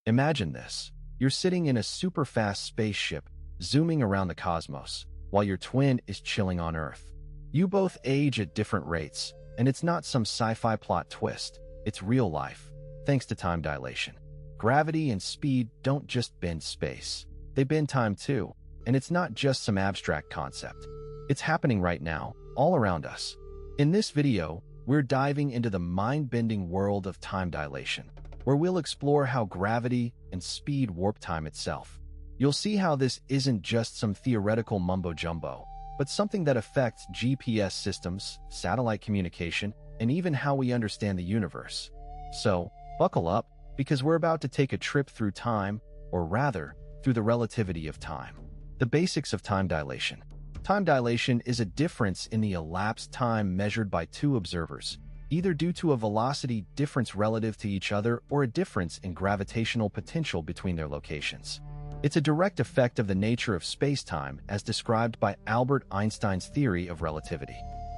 Imagine this. You're sitting in a super-fast spaceship, zooming around the cosmos, while your twin is chilling on Earth. You both age at different rates, and it's not some sci-fi plot twist. It's real life, thanks to time dilation. Gravity and speed don't just bend space. They bend time too, and it's not just some abstract concept. It's happening right now, all around us. In this video, we're diving into the mind-bending world of time dilation, where we'll explore how gravity and speed warp time itself. You'll see how this isn't just some theoretical mumbo-jumbo, but something that affects GPS systems, satellite communication, and even how we understand the universe. So, buckle up, because we're about to take a trip through time, or rather, through the relativity of time. The basics of time dilation. Time dilation is a difference in the elapsed time measured by two observers, either due to a velocity difference relative to each other or a difference in gravitational potential between their locations. It's a direct effect of the nature of spacetime as described by Albert Einstein's theory of relativity.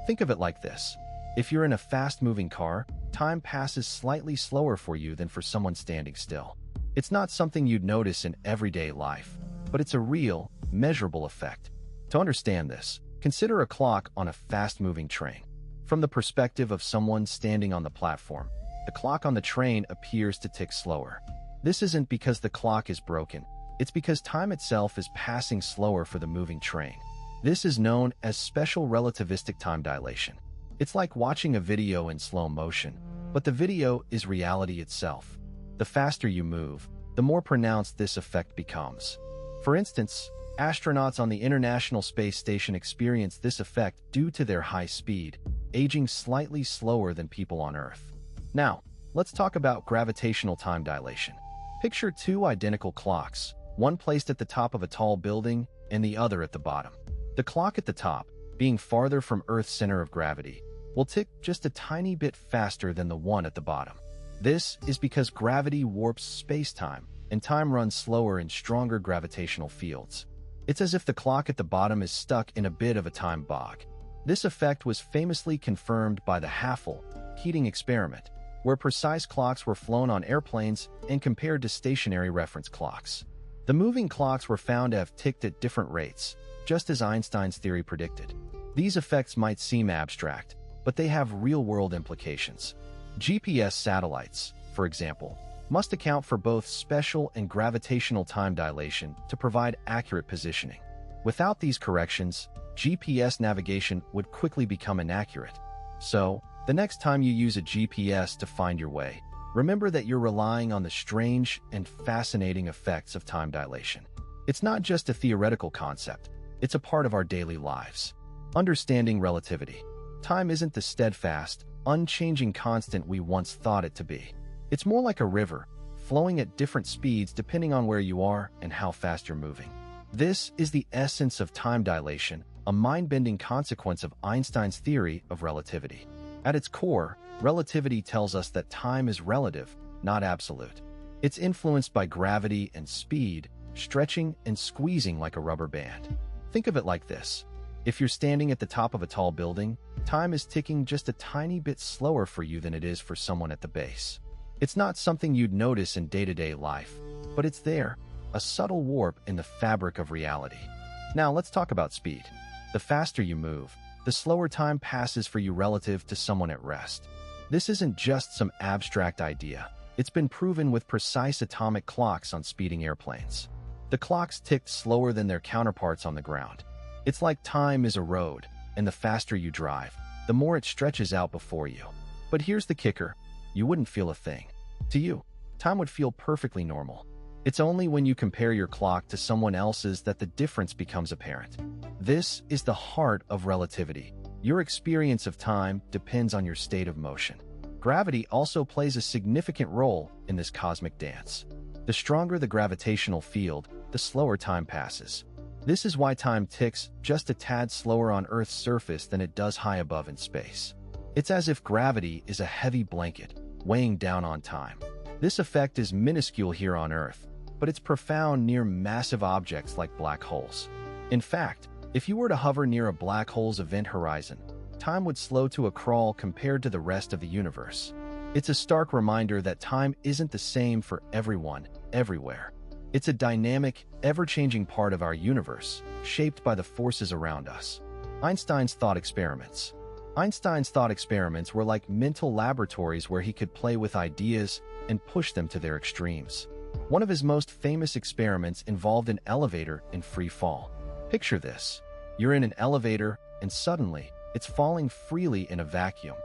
Think of it like this. If you're in a fast-moving car, time passes slightly slower for you than for someone standing still. It's not something you'd notice in everyday life, but it's a real, measurable effect. To understand this, consider a clock on a fast-moving train. From the perspective of someone standing on the platform, the clock on the train appears to tick slower. This isn't because the clock is broken. It's because time itself is passing slower for the moving train. This is known as special relativistic time dilation. It's like watching a video in slow motion, but the video is reality itself. The faster you move, the more pronounced this effect becomes. For instance, astronauts on the International Space Station experience this effect due to their high speed, aging slightly slower than people on Earth. Now, let's talk about gravitational time dilation. Picture two identical clocks, one placed at the top of a tall building and the other at the bottom. The clock at the top, being farther from Earth's center of gravity, will tick just a tiny bit faster than the one at the bottom. This is because gravity warps space-time, and time runs slower in stronger gravitational fields. It's as if the clock at the bottom is stuck in a bit of a time bog. This effect was famously confirmed by the hafele-keating experiment, where precise clocks were flown on airplanes and compared to stationary reference clocks. The moving clocks were found to have ticked at different rates, just as Einstein's theory predicted. These effects might seem abstract, but they have real-world implications. GPS satellites, for example, must account for both special and gravitational time dilation to provide accurate positioning. Without these corrections, GPS navigation would quickly become inaccurate. So, the next time you use a GPS to find your way, remember that you're relying on the strange and fascinating effects of time dilation. It's not just a theoretical concept, it's a part of our daily lives. Understanding relativity. Time isn't the steadfast, unchanging constant we once thought it to be. It's more like a river, flowing at different speeds depending on where you are and how fast you're moving. This is the essence of time dilation, a mind-bending consequence of Einstein's theory of relativity. At its core, relativity tells us that time is relative, not absolute. It's influenced by gravity and speed, stretching and squeezing like a rubber band. Think of it like this. If you're standing at the top of a tall building, time is ticking just a tiny bit slower for you than it is for someone at the base. It's not something you'd notice in day-to-day life, but it's there, a subtle warp in the fabric of reality. Now let's talk about speed. The faster you move, the slower time passes for you relative to someone at rest. This isn't just some abstract idea. It's been proven with precise atomic clocks on speeding airplanes. The clocks ticked slower than their counterparts on the ground. It's like time is a road, and the faster you drive, the more it stretches out before you. But here's the kicker. You wouldn't feel a thing. To you, time would feel perfectly normal. It's only when you compare your clock to someone else's that the difference becomes apparent. This is the heart of relativity. Your experience of time depends on your state of motion. Gravity also plays a significant role in this cosmic dance. The stronger the gravitational field, the slower time passes. This is why time ticks just a tad slower on Earth's surface than it does high above in space. It's as if gravity is a heavy blanket, weighing down on time. This effect is minuscule here on Earth, but it's profound near massive objects like black holes. In fact, if you were to hover near a black hole's event horizon, time would slow to a crawl compared to the rest of the universe. It's a stark reminder that time isn't the same for everyone, everywhere. It's a dynamic, ever-changing part of our universe, shaped by the forces around us. Einstein's thought experiments. Einstein's thought experiments were like mental laboratories where he could play with ideas and push them to their extremes. One of his most famous experiments involved an elevator in free fall. Picture this. You're in an elevator, and suddenly, it's falling freely in a vacuum,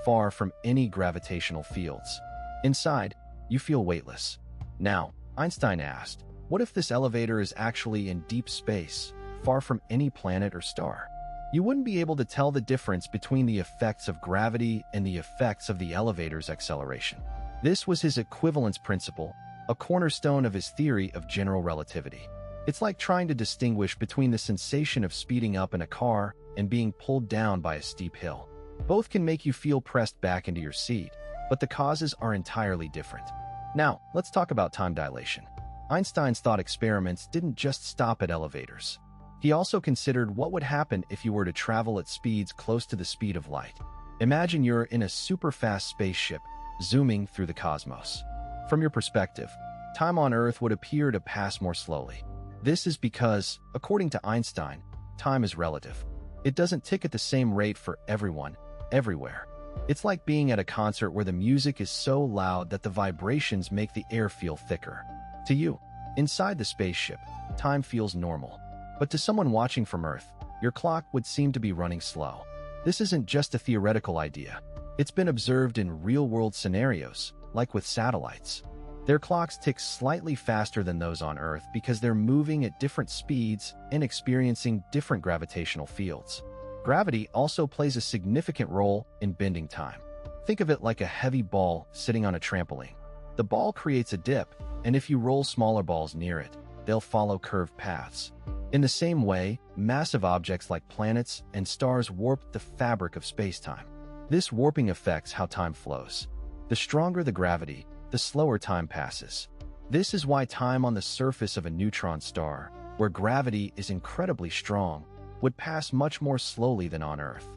far from any gravitational fields. Inside, you feel weightless. Now, Einstein asked, what if this elevator is actually in deep space, far from any planet or star? You wouldn't be able to tell the difference between the effects of gravity and the effects of the elevator's acceleration. This was his equivalence principle, a cornerstone of his theory of general relativity. It's like trying to distinguish between the sensation of speeding up in a car and being pulled down by a steep hill. Both can make you feel pressed back into your seat, but the causes are entirely different. Now, let's talk about time dilation. Einstein's thought experiments didn't just stop at elevators. He also considered what would happen if you were to travel at speeds close to the speed of light. Imagine you're in a super-fast spaceship, zooming through the cosmos. From your perspective, time on Earth would appear to pass more slowly. This is because, according to Einstein, time is relative. It doesn't tick at the same rate for everyone, everywhere. It's like being at a concert where the music is so loud that the vibrations make the air feel thicker. To you, inside the spaceship, time feels normal. But to someone watching from Earth, your clock would seem to be running slow. This isn't just a theoretical idea. It's been observed in real-world scenarios, like with satellites. Their clocks tick slightly faster than those on Earth because they're moving at different speeds and experiencing different gravitational fields. Gravity also plays a significant role in bending time. Think of it like a heavy ball sitting on a trampoline. The ball creates a dip, and if you roll smaller balls near it, they'll follow curved paths. In the same way, massive objects like planets and stars warp the fabric of spacetime. This warping affects how time flows. The stronger the gravity, the slower time passes. This is why time on the surface of a neutron star, where gravity is incredibly strong, would pass much more slowly than on Earth.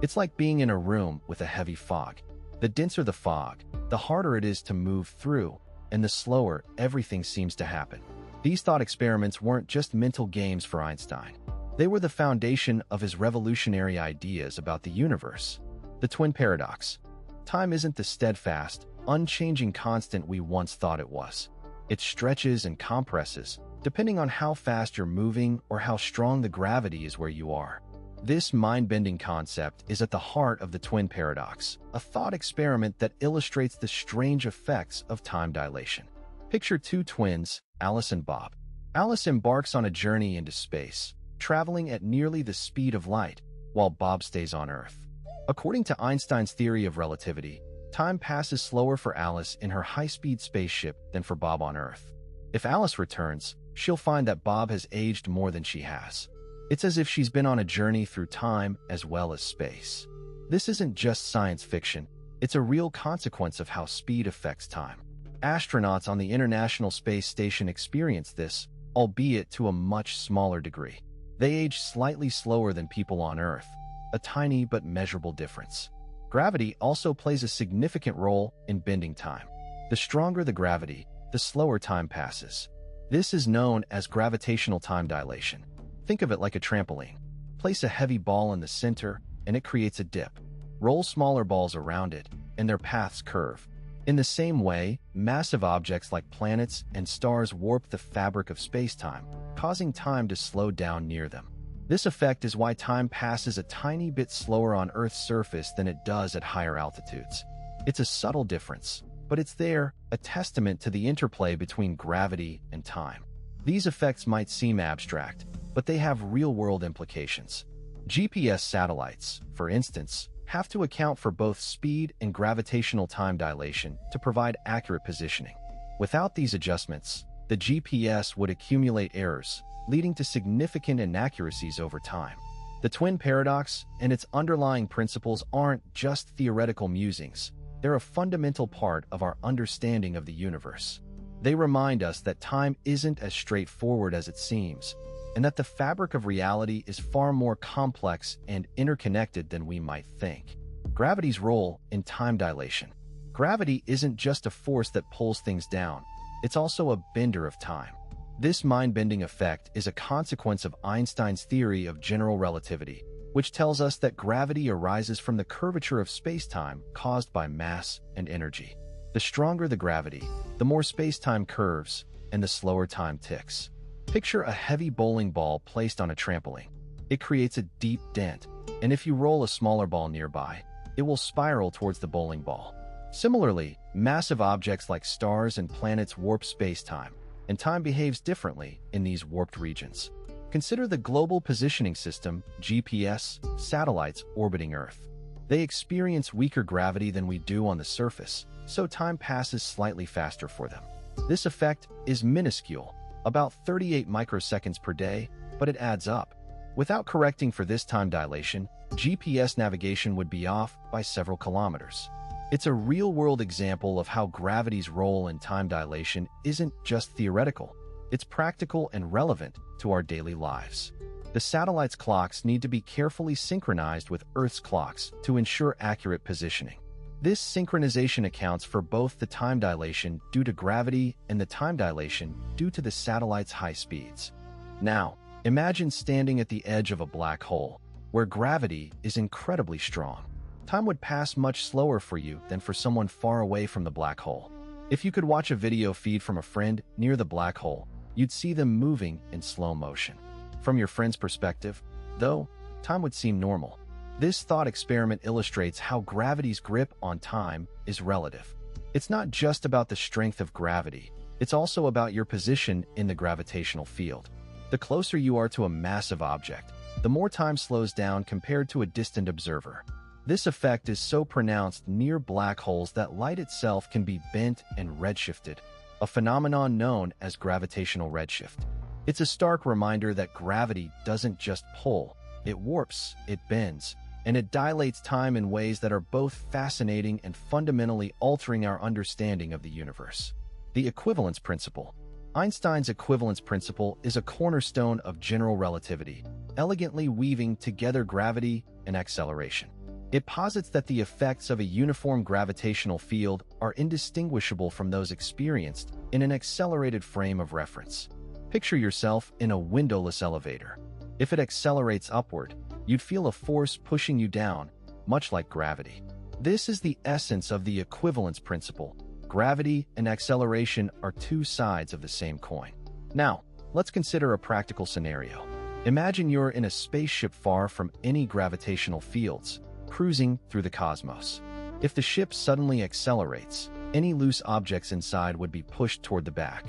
It's like being in a room with a heavy fog. The denser the fog, the harder it is to move through, and the slower everything seems to happen. These thought experiments weren't just mental games for Einstein. They were the foundation of his revolutionary ideas about the universe. The twin paradox. Time isn't the steadfast, unchanging constant we once thought it was. It stretches and compresses, depending on how fast you're moving or how strong the gravity is where you are. This mind-bending concept is at the heart of the twin paradox, a thought experiment that illustrates the strange effects of time dilation. Picture two twins, Alice and Bob. Alice embarks on a journey into space, traveling at nearly the speed of light, while Bob stays on Earth. According to Einstein's theory of relativity, time passes slower for Alice in her high-speed spaceship than for Bob on Earth. If Alice returns, she'll find that Bob has aged more than she has. It's as if she's been on a journey through time as well as space. This isn't just science fiction, it's a real consequence of how speed affects time. Astronauts on the International Space Station experience this, albeit to a much smaller degree. They age slightly slower than people on Earth, a tiny but measurable difference. Gravity also plays a significant role in bending time. The stronger the gravity, the slower time passes. This is known as gravitational time dilation. Think of it like a trampoline. Place a heavy ball in the center, and it creates a dip. Roll smaller balls around it, and their paths curve. In the same way, massive objects like planets and stars warp the fabric of spacetime, causing time to slow down near them. This effect is why time passes a tiny bit slower on Earth's surface than it does at higher altitudes. It's a subtle difference, but it's there, a testament to the interplay between gravity and time. These effects might seem abstract, but they have real-world implications. GPS satellites, for instance, have to account for both speed and gravitational time dilation to provide accurate positioning. Without these adjustments, the GPS would accumulate errors, leading to significant inaccuracies over time. The twin paradox and its underlying principles aren't just theoretical musings. They're a fundamental part of our understanding of the universe. They remind us that time isn't as straightforward as it seems, and that the fabric of reality is far more complex and interconnected than we might think. Gravity's role in time dilation. Gravity isn't just a force that pulls things down. it's also a bender of time. This mind-bending effect is a consequence of Einstein's theory of general relativity, which tells us that gravity arises from the curvature of spacetime caused by mass and energy. The stronger the gravity, the more spacetime curves, and the slower time ticks. Picture a heavy bowling ball placed on a trampoline. It creates a deep dent, and if you roll a smaller ball nearby, it will spiral towards the bowling ball. Similarly, massive objects like stars and planets warp spacetime, and time behaves differently in these warped regions. Consider the Global Positioning System, GPS, satellites orbiting Earth. They experience weaker gravity than we do on the surface, so time passes slightly faster for them. This effect is minuscule, about 38 microseconds per day, but it adds up. Without correcting for this time dilation, GPS navigation would be off by several kilometers. It's a real-world example of how gravity's role in time dilation isn't just theoretical. It's practical and relevant to our daily lives. The satellite's clocks need to be carefully synchronized with Earth's clocks to ensure accurate positioning. This synchronization accounts for both the time dilation due to gravity and the time dilation due to the satellite's high speeds. Now, imagine standing at the edge of a black hole, where gravity is incredibly strong. Time would pass much slower for you than for someone far away from the black hole. If you could watch a video feed from a friend near the black hole, you'd see them moving in slow motion. From your friend's perspective, though, time would seem normal. This thought experiment illustrates how gravity's grip on time is relative. It's not just about the strength of gravity, it's also about your position in the gravitational field. The closer you are to a massive object, the more time slows down compared to a distant observer. This effect is so pronounced near black holes that light itself can be bent and redshifted, a phenomenon known as gravitational redshift. It's a stark reminder that gravity doesn't just pull, it warps, it bends, and it dilates time in ways that are both fascinating and fundamentally altering our understanding of the universe. The equivalence principle. Einstein's equivalence principle is a cornerstone of general relativity, elegantly weaving together gravity and acceleration. It posits that the effects of a uniform gravitational field are indistinguishable from those experienced in an accelerated frame of reference. Picture yourself in a windowless elevator. If it accelerates upward, you'd feel a force pushing you down, much like gravity. This is the essence of the equivalence principle. Gravity and acceleration are two sides of the same coin. Now, let's consider a practical scenario. Imagine you're in a spaceship far from any gravitational fields, cruising through the cosmos. If the ship suddenly accelerates, any loose objects inside would be pushed toward the back.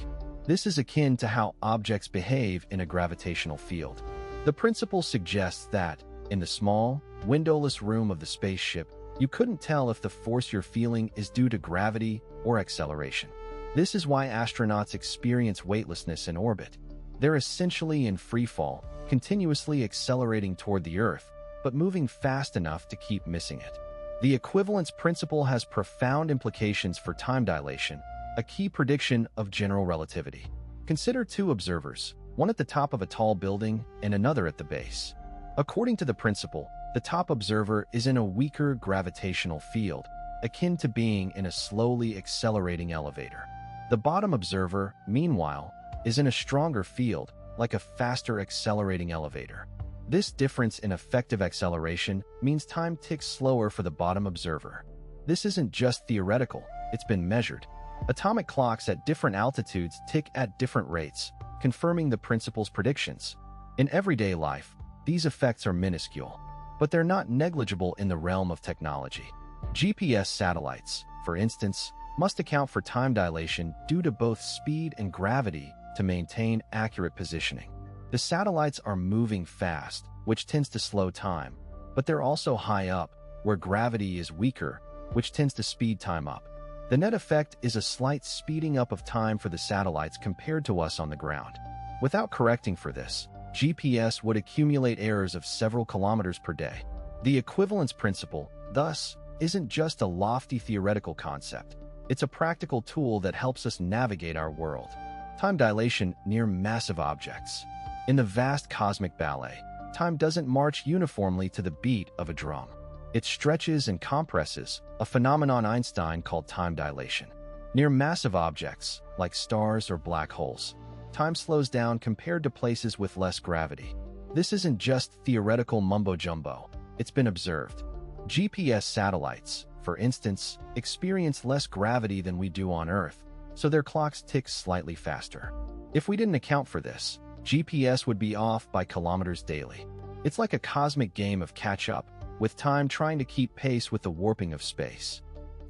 This is akin to how objects behave in a gravitational field. The principle suggests that, in the small, windowless room of the spaceship, you couldn't tell if the force you're feeling is due to gravity or acceleration. This is why astronauts experience weightlessness in orbit. They're essentially in freefall, continuously accelerating toward the Earth, but moving fast enough to keep missing it. The equivalence principle has profound implications for time dilation, a key prediction of general relativity. Consider two observers, one at the top of a tall building and another at the base. According to the principle, the top observer is in a weaker gravitational field, akin to being in a slowly accelerating elevator. The bottom observer, meanwhile, is in a stronger field, like a faster accelerating elevator. This difference in effective acceleration means time ticks slower for the bottom observer. This isn't just theoretical, it's been measured. Atomic clocks at different altitudes tick at different rates, confirming the principle's predictions. In everyday life, these effects are minuscule, but they're not negligible in the realm of technology. GPS satellites, for instance, must account for time dilation due to both speed and gravity to maintain accurate positioning. The satellites are moving fast, which tends to slow time, but they're also high up, where gravity is weaker, which tends to speed time up. The net effect is a slight speeding up of time for the satellites compared to us on the ground. Without correcting for this, GPS would accumulate errors of several kilometers per day. The equivalence principle, thus, isn't just a lofty theoretical concept. It's a practical tool that helps us navigate our world. Time dilation near massive objects. In the vast cosmic ballet, time doesn't march uniformly to the beat of a drum. It stretches and compresses, a phenomenon Einstein called time dilation. Near massive objects, like stars or black holes, time slows down compared to places with less gravity. This isn't just theoretical mumbo-jumbo, it's been observed. GPS satellites, for instance, experience less gravity than we do on Earth, so their clocks tick slightly faster. If we didn't account for this, GPS would be off by kilometers daily. It's like a cosmic game of catch-up, with time trying to keep pace with the warping of space.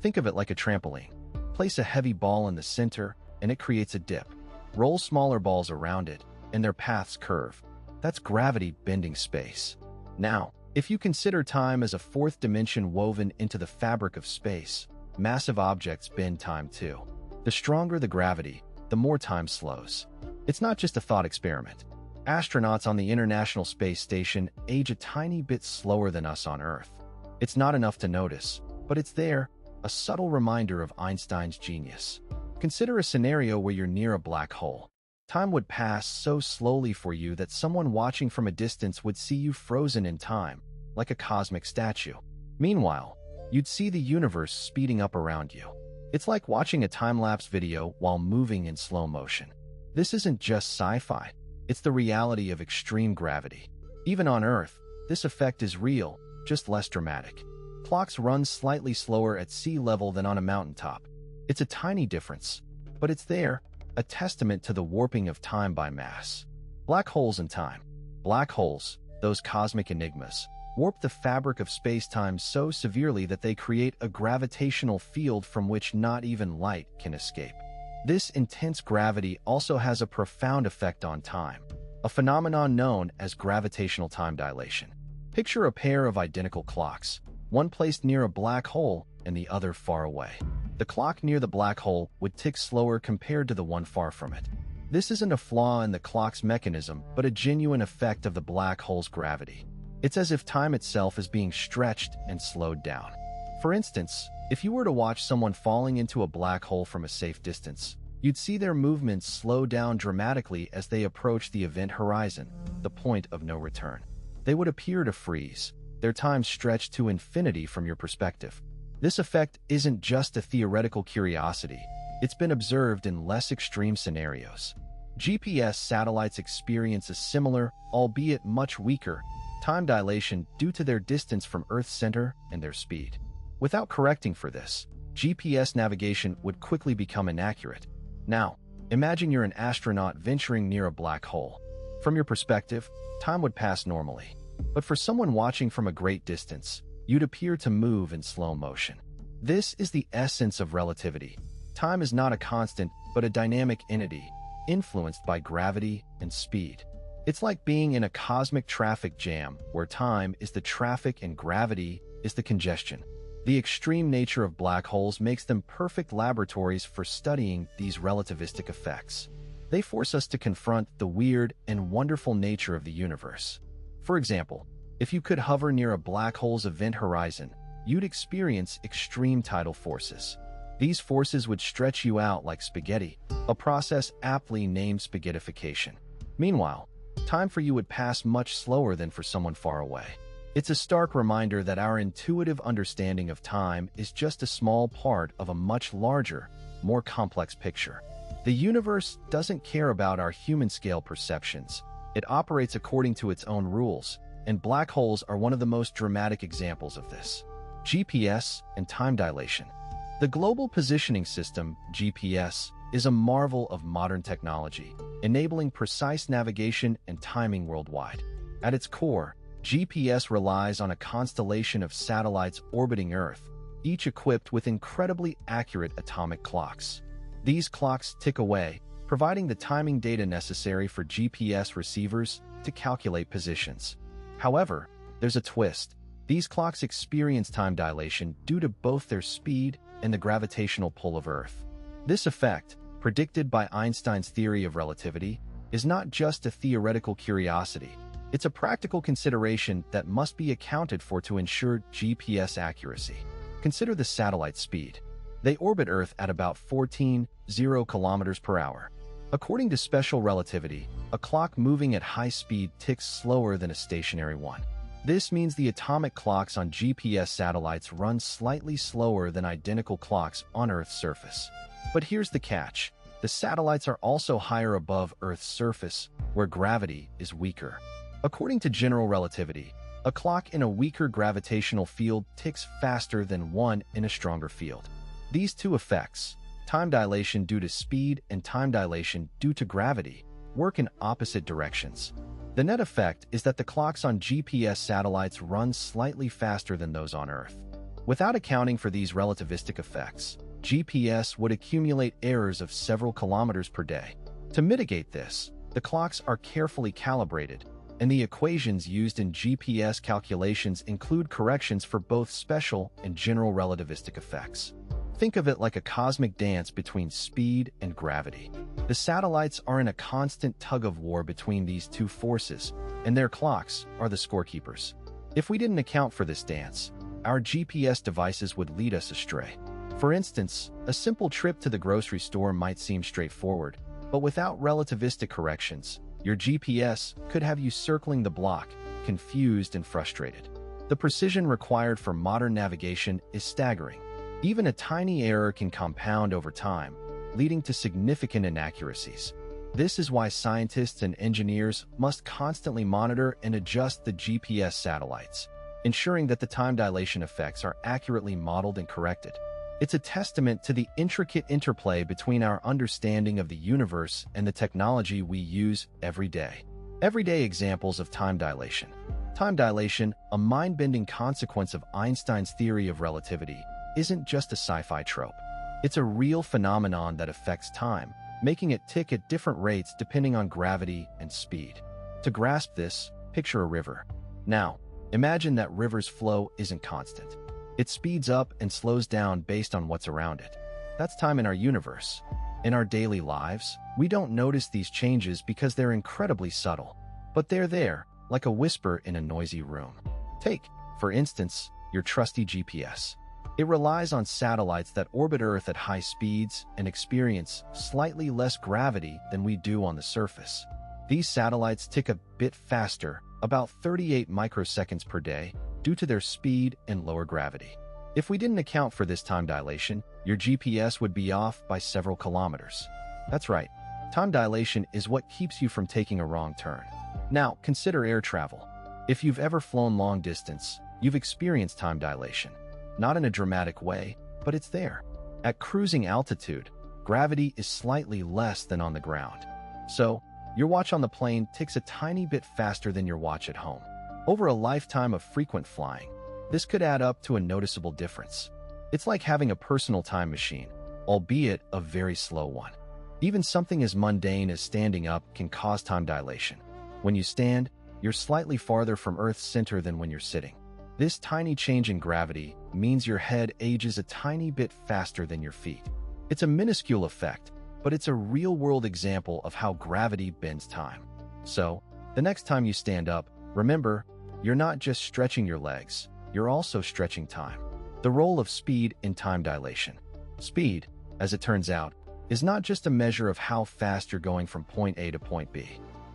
Think of it like a trampoline. Place a heavy ball in the center, and it creates a dip. Roll smaller balls around it, and their paths curve. That's gravity bending space. Now, if you consider time as a fourth dimension woven into the fabric of space, massive objects bend time too. The stronger the gravity, the more time slows. It's not just a thought experiment. Astronauts on the International Space Station age a tiny bit slower than us on Earth. It's not enough to notice, but it's there, a subtle reminder of Einstein's genius. Consider a scenario where you're near a black hole. Time would pass so slowly for you that someone watching from a distance would see you frozen in time, like a cosmic statue. Meanwhile, you'd see the universe speeding up around you. It's like watching a time-lapse video while moving in slow motion. This isn't just sci-fi, it's the reality of extreme gravity. Even on Earth, this effect is real, just less dramatic. Clocks run slightly slower at sea level than on a mountaintop. It's a tiny difference, but it's there, a testament to the warping of time by mass. Black holes and time. Black holes, those cosmic enigmas, warp the fabric of space-time so severely that they create a gravitational field from which not even light can escape. This intense gravity also has a profound effect on time, a phenomenon known as gravitational time dilation. Picture a pair of identical clocks, one placed near a black hole and the other far away. The clock near the black hole would tick slower compared to the one far from it. This isn't a flaw in the clock's mechanism, but a genuine effect of the black hole's gravity. It's as if time itself is being stretched and slowed down. For instance, if you were to watch someone falling into a black hole from a safe distance, you'd see their movements slow down dramatically as they approach the event horizon, the point of no return. They would appear to freeze, their time stretched to infinity from your perspective. This effect isn't just a theoretical curiosity, it's been observed in less extreme scenarios. GPS satellites experience a similar, albeit much weaker, time dilation due to their distance from Earth's center and their speed. Without correcting for this, GPS navigation would quickly become inaccurate. Now, imagine you're an astronaut venturing near a black hole. From your perspective, time would pass normally. But for someone watching from a great distance, you'd appear to move in slow motion. This is the essence of relativity. Time is not a constant, but a dynamic entity, influenced by gravity and speed. It's like being in a cosmic traffic jam, where time is the traffic and gravity is the congestion. The extreme nature of black holes makes them perfect laboratories for studying these relativistic effects. They force us to confront the weird and wonderful nature of the universe. For example, if you could hover near a black hole's event horizon, you'd experience extreme tidal forces. These forces would stretch you out like spaghetti, a process aptly named spaghettification. Meanwhile, time for you would pass much slower than for someone far away. It's a stark reminder that our intuitive understanding of time is just a small part of a much larger, more complex picture. The universe doesn't care about our human-scale perceptions. It operates according to its own rules, and black holes are one of the most dramatic examples of this. GPS and time dilation. The Global Positioning System, GPS, is a marvel of modern technology, enabling precise navigation and timing worldwide. At its core, GPS relies on a constellation of satellites orbiting Earth, each equipped with incredibly accurate atomic clocks. These clocks tick away, providing the timing data necessary for GPS receivers to calculate positions. However, there's a twist. These clocks experience time dilation due to both their speed and the gravitational pull of Earth. This effect, predicted by Einstein's theory of relativity, is not just a theoretical curiosity. It's a practical consideration that must be accounted for to ensure GPS accuracy. Consider the satellite speed. They orbit Earth at about 14.0 kilometers per hour. According to special relativity, a clock moving at high speed ticks slower than a stationary one. This means the atomic clocks on GPS satellites run slightly slower than identical clocks on Earth's surface. But here's the catch. The satellites are also higher above Earth's surface, where gravity is weaker. According to general relativity, a clock in a weaker gravitational field ticks faster than one in a stronger field. These two effects, time dilation due to speed and time dilation due to gravity, work in opposite directions. The net effect is that the clocks on GPS satellites run slightly faster than those on Earth. Without accounting for these relativistic effects, GPS would accumulate errors of several kilometers per day. To mitigate this, the clocks are carefully calibrated, and the equations used in GPS calculations include corrections for both special and general relativistic effects. Think of it like a cosmic dance between speed and gravity. The satellites are in a constant tug-of-war between these two forces, and their clocks are the scorekeepers. If we didn't account for this dance, our GPS devices would lead us astray. For instance, a simple trip to the grocery store might seem straightforward, but without relativistic corrections, your GPS could have you circling the block, confused and frustrated. The precision required for modern navigation is staggering. Even a tiny error can compound over time, leading to significant inaccuracies. This is why scientists and engineers must constantly monitor and adjust the GPS satellites, ensuring that the time dilation effects are accurately modeled and corrected. It's a testament to the intricate interplay between our understanding of the universe and the technology we use every day. Everyday examples of time dilation. Time dilation, a mind-bending consequence of Einstein's theory of relativity, isn't just a sci-fi trope. It's a real phenomenon that affects time, making it tick at different rates depending on gravity and speed. To grasp this, picture a river. Now, imagine that river's flow isn't constant. It speeds up and slows down based on what's around it. That's time in our universe. In our daily lives, we don't notice these changes because they're incredibly subtle. But they're there, like a whisper in a noisy room. Take, for instance, your trusty GPS. It relies on satellites that orbit Earth at high speeds and experience slightly less gravity than we do on the surface. These satellites tick a bit faster, about 38 microseconds per day, due to their speed and lower gravity. If we didn't account for this time dilation, your GPS would be off by several kilometers. That's right, time dilation is what keeps you from taking a wrong turn. Now, consider air travel. If you've ever flown long distance, you've experienced time dilation. Not in a dramatic way, but it's there. At cruising altitude, gravity is slightly less than on the ground. So, your watch on the plane ticks a tiny bit faster than your watch at home. Over a lifetime of frequent flying, this could add up to a noticeable difference. It's like having a personal time machine, albeit a very slow one. Even something as mundane as standing up can cause time dilation. When you stand, you're slightly farther from Earth's center than when you're sitting. This tiny change in gravity means your head ages a tiny bit faster than your feet. It's a minuscule effect, but it's a real-world example of how gravity bends time. So, the next time you stand up, remember, you're not just stretching your legs, you're also stretching time. The role of speed in time dilation. Speed, as it turns out, is not just a measure of how fast you're going from point A to point B.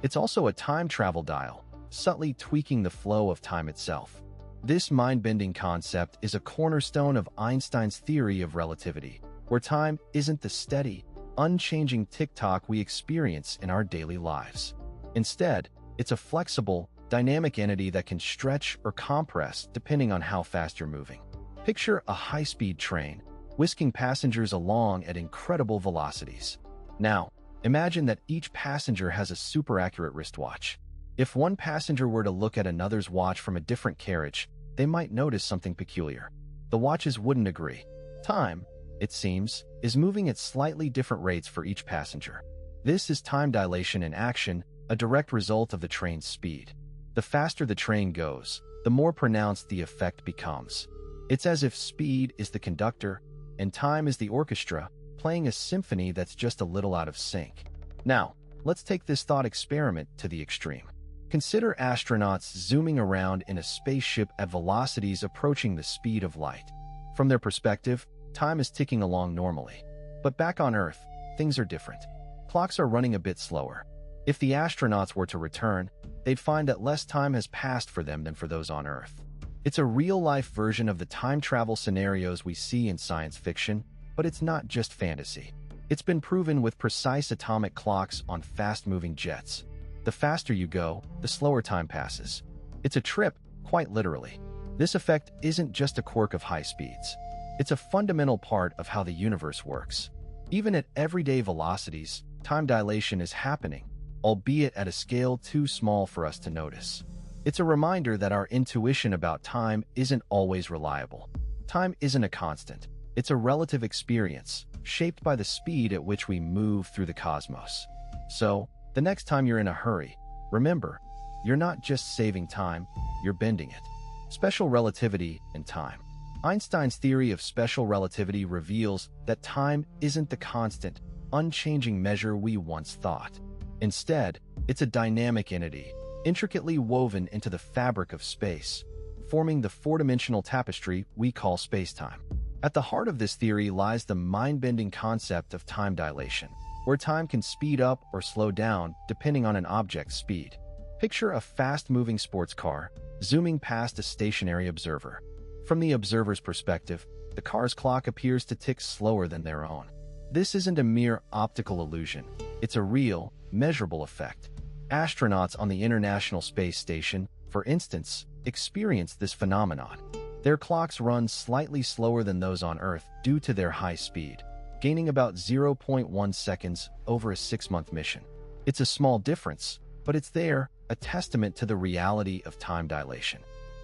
It's also a time travel dial, subtly tweaking the flow of time itself. This mind-bending concept is a cornerstone of Einstein's theory of relativity, where time isn't the steady, unchanging tick-tock we experience in our daily lives. Instead, it's a flexible, dynamic entity that can stretch or compress depending on how fast you're moving. Picture a high-speed train, whisking passengers along at incredible velocities. Now, imagine that each passenger has a super-accurate wristwatch. If one passenger were to look at another's watch from a different carriage, they might notice something peculiar. The watches wouldn't agree. Time, it seems, is moving at slightly different rates for each passenger. This is time dilation in action, a direct result of the train's speed. The faster the train goes, the more pronounced the effect becomes. It's as if speed is the conductor, and time is the orchestra, playing a symphony that's just a little out of sync. Now, let's take this thought experiment to the extreme. Consider astronauts zooming around in a spaceship at velocities approaching the speed of light. From their perspective, time is ticking along normally. But back on Earth, things are different. Clocks are running a bit slower. If the astronauts were to return, they'd find that less time has passed for them than for those on Earth. It's a real-life version of the time travel scenarios we see in science fiction, but it's not just fantasy. It's been proven with precise atomic clocks on fast-moving jets. The faster you go, the slower time passes. It's a trip, quite literally. This effect isn't just a quirk of high speeds. It's a fundamental part of how the universe works. Even at everyday velocities, time dilation is happening, albeit at a scale too small for us to notice. It's a reminder that our intuition about time isn't always reliable. Time isn't a constant. It's a relative experience, shaped by the speed at which we move through the cosmos. So, the next time you're in a hurry, remember, you're not just saving time, you're bending it. Special relativity and time. Einstein's theory of special relativity reveals that time isn't the constant, unchanging measure we once thought. Instead, it's a dynamic entity, intricately woven into the fabric of space, forming the four-dimensional tapestry we call spacetime. At the heart of this theory lies the mind-bending concept of time dilation, where time can speed up or slow down depending on an object's speed. Picture a fast-moving sports car zooming past a stationary observer. From the observer's perspective, the car's clock appears to tick slower than their own. This isn't a mere optical illusion. It's a real, measurable effect. Astronauts on the International Space Station, for instance, experience this phenomenon. Their clocks run slightly slower than those on Earth due to their high speed, gaining about 0.1 seconds over a 6-month mission. It's a small difference, but it's there, a testament to the reality of time dilation.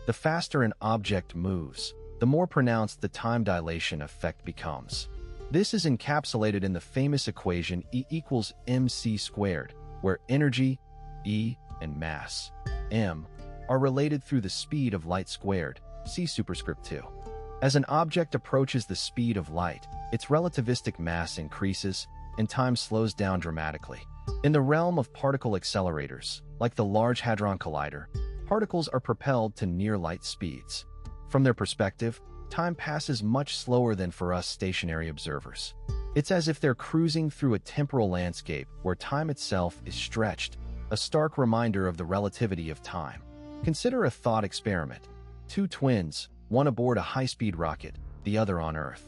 The faster an object moves, the more pronounced the time dilation effect becomes. This is encapsulated in the famous equation E equals mc squared, where energy, E, and mass, m, are related through the speed of light squared, see superscript 2. As an object approaches the speed of light, its relativistic mass increases, and time slows down dramatically. In the realm of particle accelerators, like the Large Hadron Collider, particles are propelled to near-light speeds. From their perspective, time passes much slower than for us stationary observers. It's as if they're cruising through a temporal landscape where time itself is stretched, a stark reminder of the relativity of time. Consider a thought experiment. Two twins, one aboard a high-speed rocket, the other on Earth.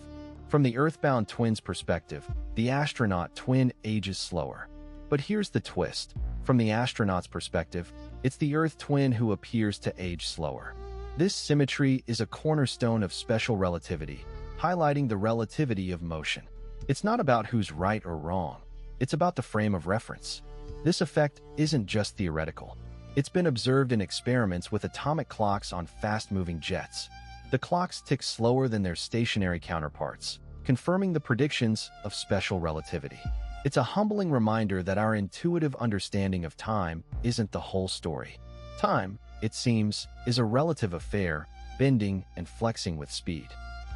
From the Earthbound twins' perspective, the astronaut twin ages slower. But here's the twist. From the astronaut's perspective, it's the Earth twin who appears to age slower. This symmetry is a cornerstone of special relativity, highlighting the relativity of motion. It's not about who's right or wrong. It's about the frame of reference. This effect isn't just theoretical. It's been observed in experiments with atomic clocks on fast-moving jets. The clocks tick slower than their stationary counterparts, confirming the predictions of special relativity. It's a humbling reminder that our intuitive understanding of time isn't the whole story. Time, it seems, is a relative affair, bending and flexing with speed.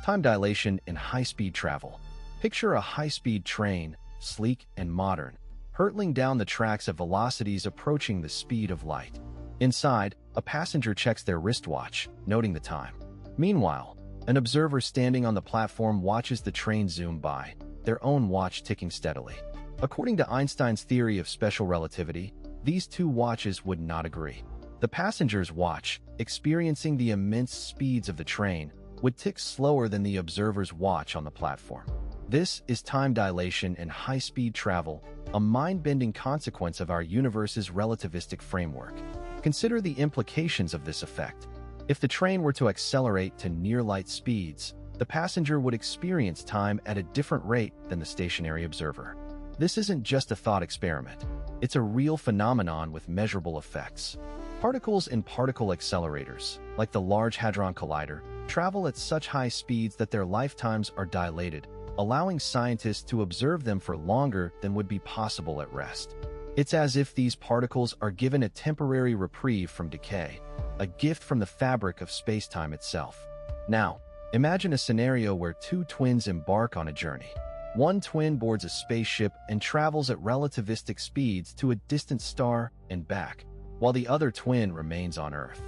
Time dilation in high-speed travel. Picture a high-speed train, sleek and modern, hurtling down the tracks at velocities approaching the speed of light. Inside, a passenger checks their wristwatch, noting the time. Meanwhile, an observer standing on the platform watches the train zoom by, their own watch ticking steadily. According to Einstein's theory of special relativity, these two watches would not agree. The passenger's watch, experiencing the immense speeds of the train, would tick slower than the observer's watch on the platform. This is time dilation in high-speed travel, a mind-bending consequence of our universe's relativistic framework. Consider the implications of this effect. If the train were to accelerate to near-light speeds, the passenger would experience time at a different rate than the stationary observer. This isn't just a thought experiment. It's a real phenomenon with measurable effects. Particles in particle accelerators, like the Large Hadron Collider, travel at such high speeds that their lifetimes are dilated, allowing scientists to observe them for longer than would be possible at rest. It's as if these particles are given a temporary reprieve from decay, a gift from the fabric of spacetime itself. Now, imagine a scenario where two twins embark on a journey. One twin boards a spaceship and travels at relativistic speeds to a distant star and back, while the other twin remains on Earth.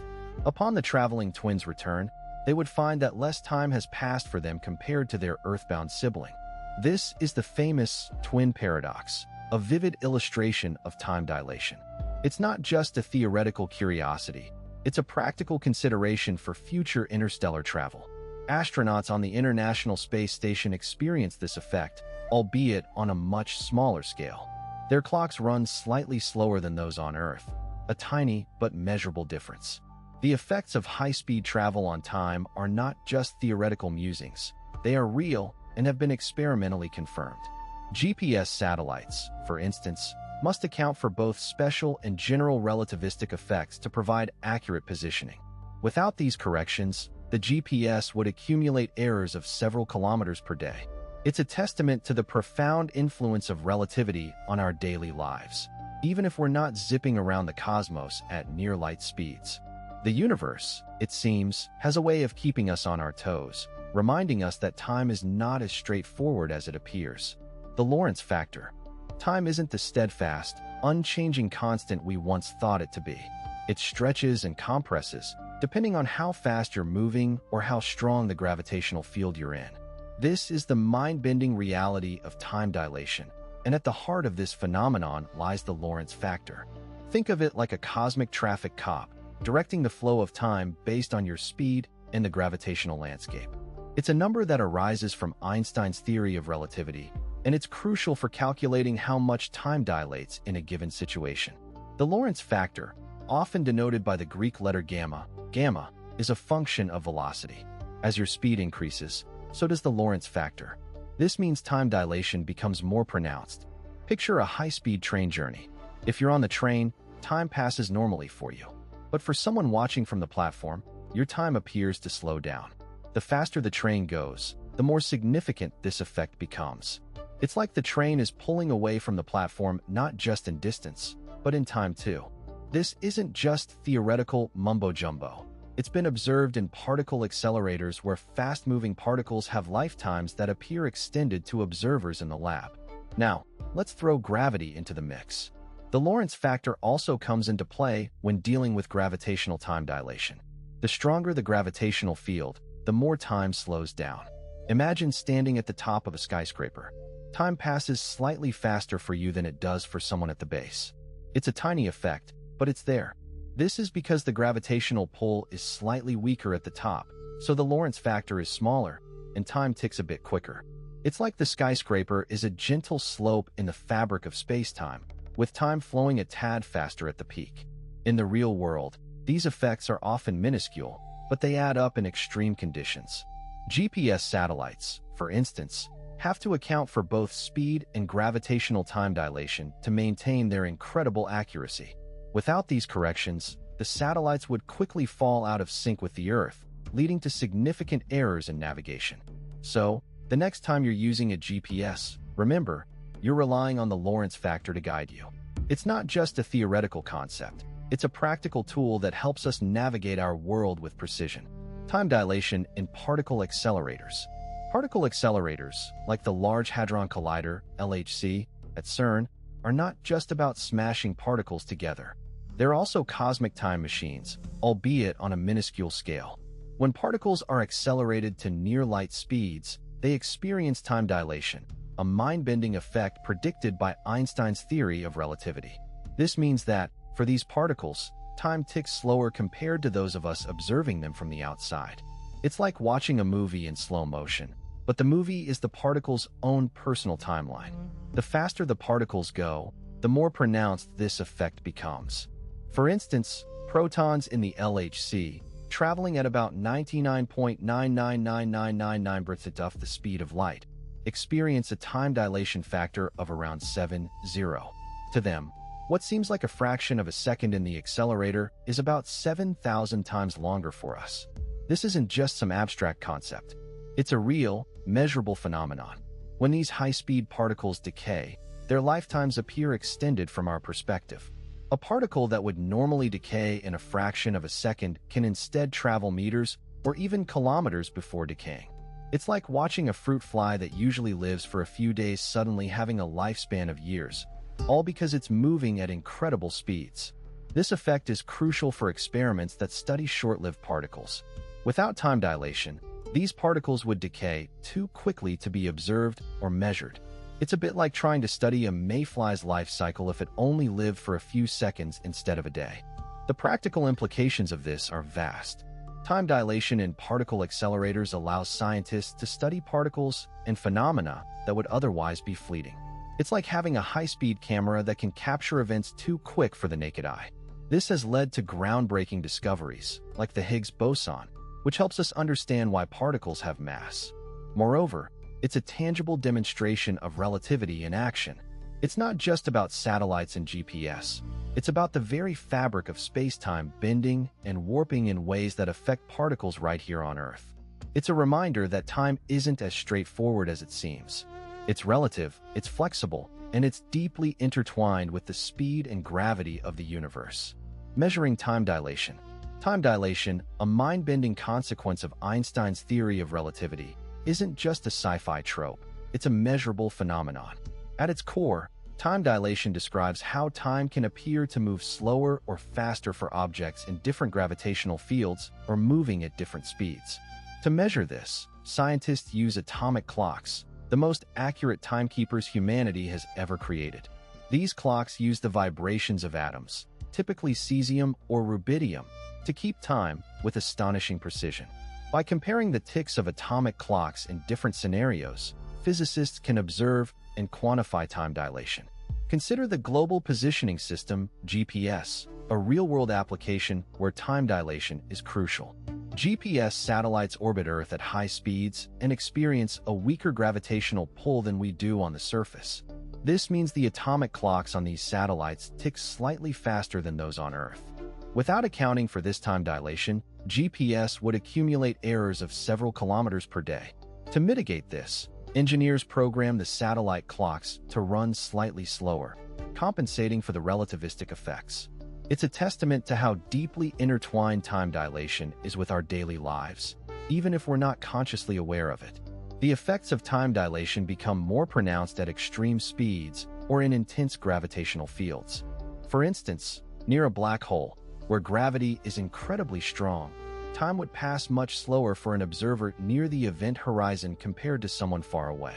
Upon the traveling twins' return, they would find that less time has passed for them compared to their Earthbound sibling. This is the famous twin paradox, a vivid illustration of time dilation. It's not just a theoretical curiosity, it's a practical consideration for future interstellar travel. Astronauts on the International Space Station experience this effect, albeit on a much smaller scale. Their clocks run slightly slower than those on Earth, a tiny but measurable difference. The effects of high-speed travel on time are not just theoretical musings. They are real and have been experimentally confirmed. GPS satellites, for instance, must account for both special and general relativistic effects to provide accurate positioning. Without these corrections, the GPS would accumulate errors of several kilometers per day. It's a testament to the profound influence of relativity on our daily lives, even if we're not zipping around the cosmos at near-light speeds. The universe, it seems, has a way of keeping us on our toes, reminding us that time is not as straightforward as it appears. The Lorentz factor. Time isn't the steadfast, unchanging constant we once thought it to be. It stretches and compresses, depending on how fast you're moving or how strong the gravitational field you're in. This is the mind-bending reality of time dilation, and at the heart of this phenomenon lies the Lorentz factor. Think of it like a cosmic traffic cop, directing the flow of time based on your speed and the gravitational landscape. It's a number that arises from Einstein's theory of relativity, and it's crucial for calculating how much time dilates in a given situation. The Lorentz factor, often denoted by the Greek letter gamma, is a function of velocity. As your speed increases, so does the Lorentz factor. This means time dilation becomes more pronounced. Picture a high-speed train journey. If you're on the train, time passes normally for you. But for someone watching from the platform, your time appears to slow down. The faster the train goes, the more significant this effect becomes. It's like the train is pulling away from the platform not just in distance, but in time too. This isn't just theoretical mumbo-jumbo. It's been observed in particle accelerators where fast-moving particles have lifetimes that appear extended to observers in the lab. Now, let's throw gravity into the mix. The Lorentz factor also comes into play when dealing with gravitational time dilation. The stronger the gravitational field, the more time slows down. Imagine standing at the top of a skyscraper. Time passes slightly faster for you than it does for someone at the base. It's a tiny effect, but it's there. This is because the gravitational pull is slightly weaker at the top, so the Lorentz factor is smaller, and time ticks a bit quicker. It's like the skyscraper is a gentle slope in the fabric of spacetime, with time flowing a tad faster at the peak. In the real world, these effects are often minuscule, but they add up in extreme conditions. GPS satellites, for instance, have to account for both speed and gravitational time dilation to maintain their incredible accuracy. Without these corrections, the satellites would quickly fall out of sync with the Earth, leading to significant errors in navigation. So, the next time you're using a GPS, remember, you're relying on the Lorentz factor to guide you. It's not just a theoretical concept. It's a practical tool that helps us navigate our world with precision. Time dilation in particle accelerators. Particle accelerators, like the Large Hadron Collider, LHC, at CERN, are not just about smashing particles together. They're also cosmic time machines, albeit on a minuscule scale. When particles are accelerated to near-light speeds, they experience time dilation, a mind-bending effect predicted by Einstein's theory of relativity. This means that, for these particles, time ticks slower compared to those of us observing them from the outside. It's like watching a movie in slow motion, but the movie is the particle's own personal timeline. The faster the particles go, the more pronounced this effect becomes. For instance, protons in the LHC, traveling at about 99.999999 Bits off the speed of light, experience a time dilation factor of around 7.0. To them, what seems like a fraction of a second in the accelerator is about 7,000 times longer for us. This isn't just some abstract concept. It's a real, measurable phenomenon. When these high-speed particles decay, their lifetimes appear extended from our perspective. A particle that would normally decay in a fraction of a second can instead travel meters or even kilometers before decaying. It's like watching a fruit fly that usually lives for a few days suddenly having a lifespan of years, all because it's moving at incredible speeds. This effect is crucial for experiments that study short-lived particles. Without time dilation, these particles would decay too quickly to be observed or measured. It's a bit like trying to study a mayfly's life cycle if it only lived for a few seconds instead of a day. The practical implications of this are vast. Time dilation in particle accelerators allows scientists to study particles and phenomena that would otherwise be fleeting. It's like having a high-speed camera that can capture events too quick for the naked eye. This has led to groundbreaking discoveries, like the Higgs boson, which helps us understand why particles have mass. Moreover, it's a tangible demonstration of relativity in action. It's not just about satellites and GPS. It's about the very fabric of space-time bending and warping in ways that affect particles right here on Earth. It's a reminder that time isn't as straightforward as it seems. It's relative, it's flexible, and it's deeply intertwined with the speed and gravity of the universe. Measuring time dilation. Time dilation, a mind-bending consequence of Einstein's theory of relativity, isn't just a sci-fi trope. It's a measurable phenomenon. At its core, time dilation describes how time can appear to move slower or faster for objects in different gravitational fields or moving at different speeds. To measure this, scientists use atomic clocks, the most accurate timekeepers humanity has ever created. These clocks use the vibrations of atoms, typically cesium or rubidium, to keep time with astonishing precision. By comparing the ticks of atomic clocks in different scenarios, physicists can observe and quantify time dilation. Consider the Global Positioning System, GPS, a real-world application where time dilation is crucial. GPS satellites orbit Earth at high speeds and experience a weaker gravitational pull than we do on the surface. This means the atomic clocks on these satellites tick slightly faster than those on Earth. Without accounting for this time dilation, GPS would accumulate errors of several kilometers per day. To mitigate this, engineers program the satellite clocks to run slightly slower, compensating for the relativistic effects. It's a testament to how deeply intertwined time dilation is with our daily lives, even if we're not consciously aware of it. The effects of time dilation become more pronounced at extreme speeds or in intense gravitational fields. For instance, near a black hole, where gravity is incredibly strong, time would pass much slower for an observer near the event horizon compared to someone far away.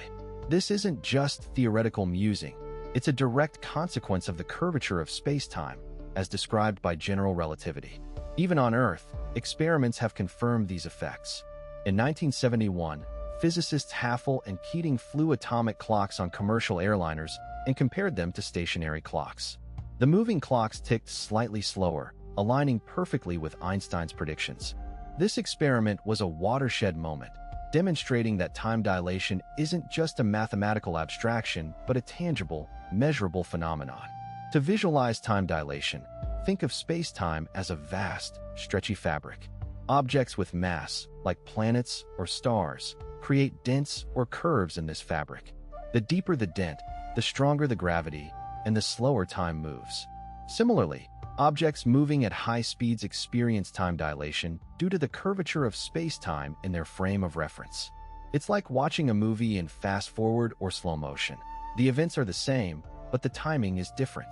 This isn't just theoretical musing. It's a direct consequence of the curvature of space-time, as described by general relativity. Even on Earth, experiments have confirmed these effects. In 1971, physicists Hafele and Keating flew atomic clocks on commercial airliners and compared them to stationary clocks. The moving clocks ticked slightly slower, aligning perfectly with Einstein's predictions. This experiment was a watershed moment, demonstrating that time dilation isn't just a mathematical abstraction, but a tangible, measurable phenomenon. To visualize time dilation, think of space-time as a vast, stretchy fabric. Objects with mass, like planets or stars, create dents or curves in this fabric. The deeper the dent, the stronger the gravity, and the slower time moves. Similarly, objects moving at high speeds experience time dilation due to the curvature of space-time in their frame of reference. It's like watching a movie in fast-forward or slow motion. The events are the same, but the timing is different.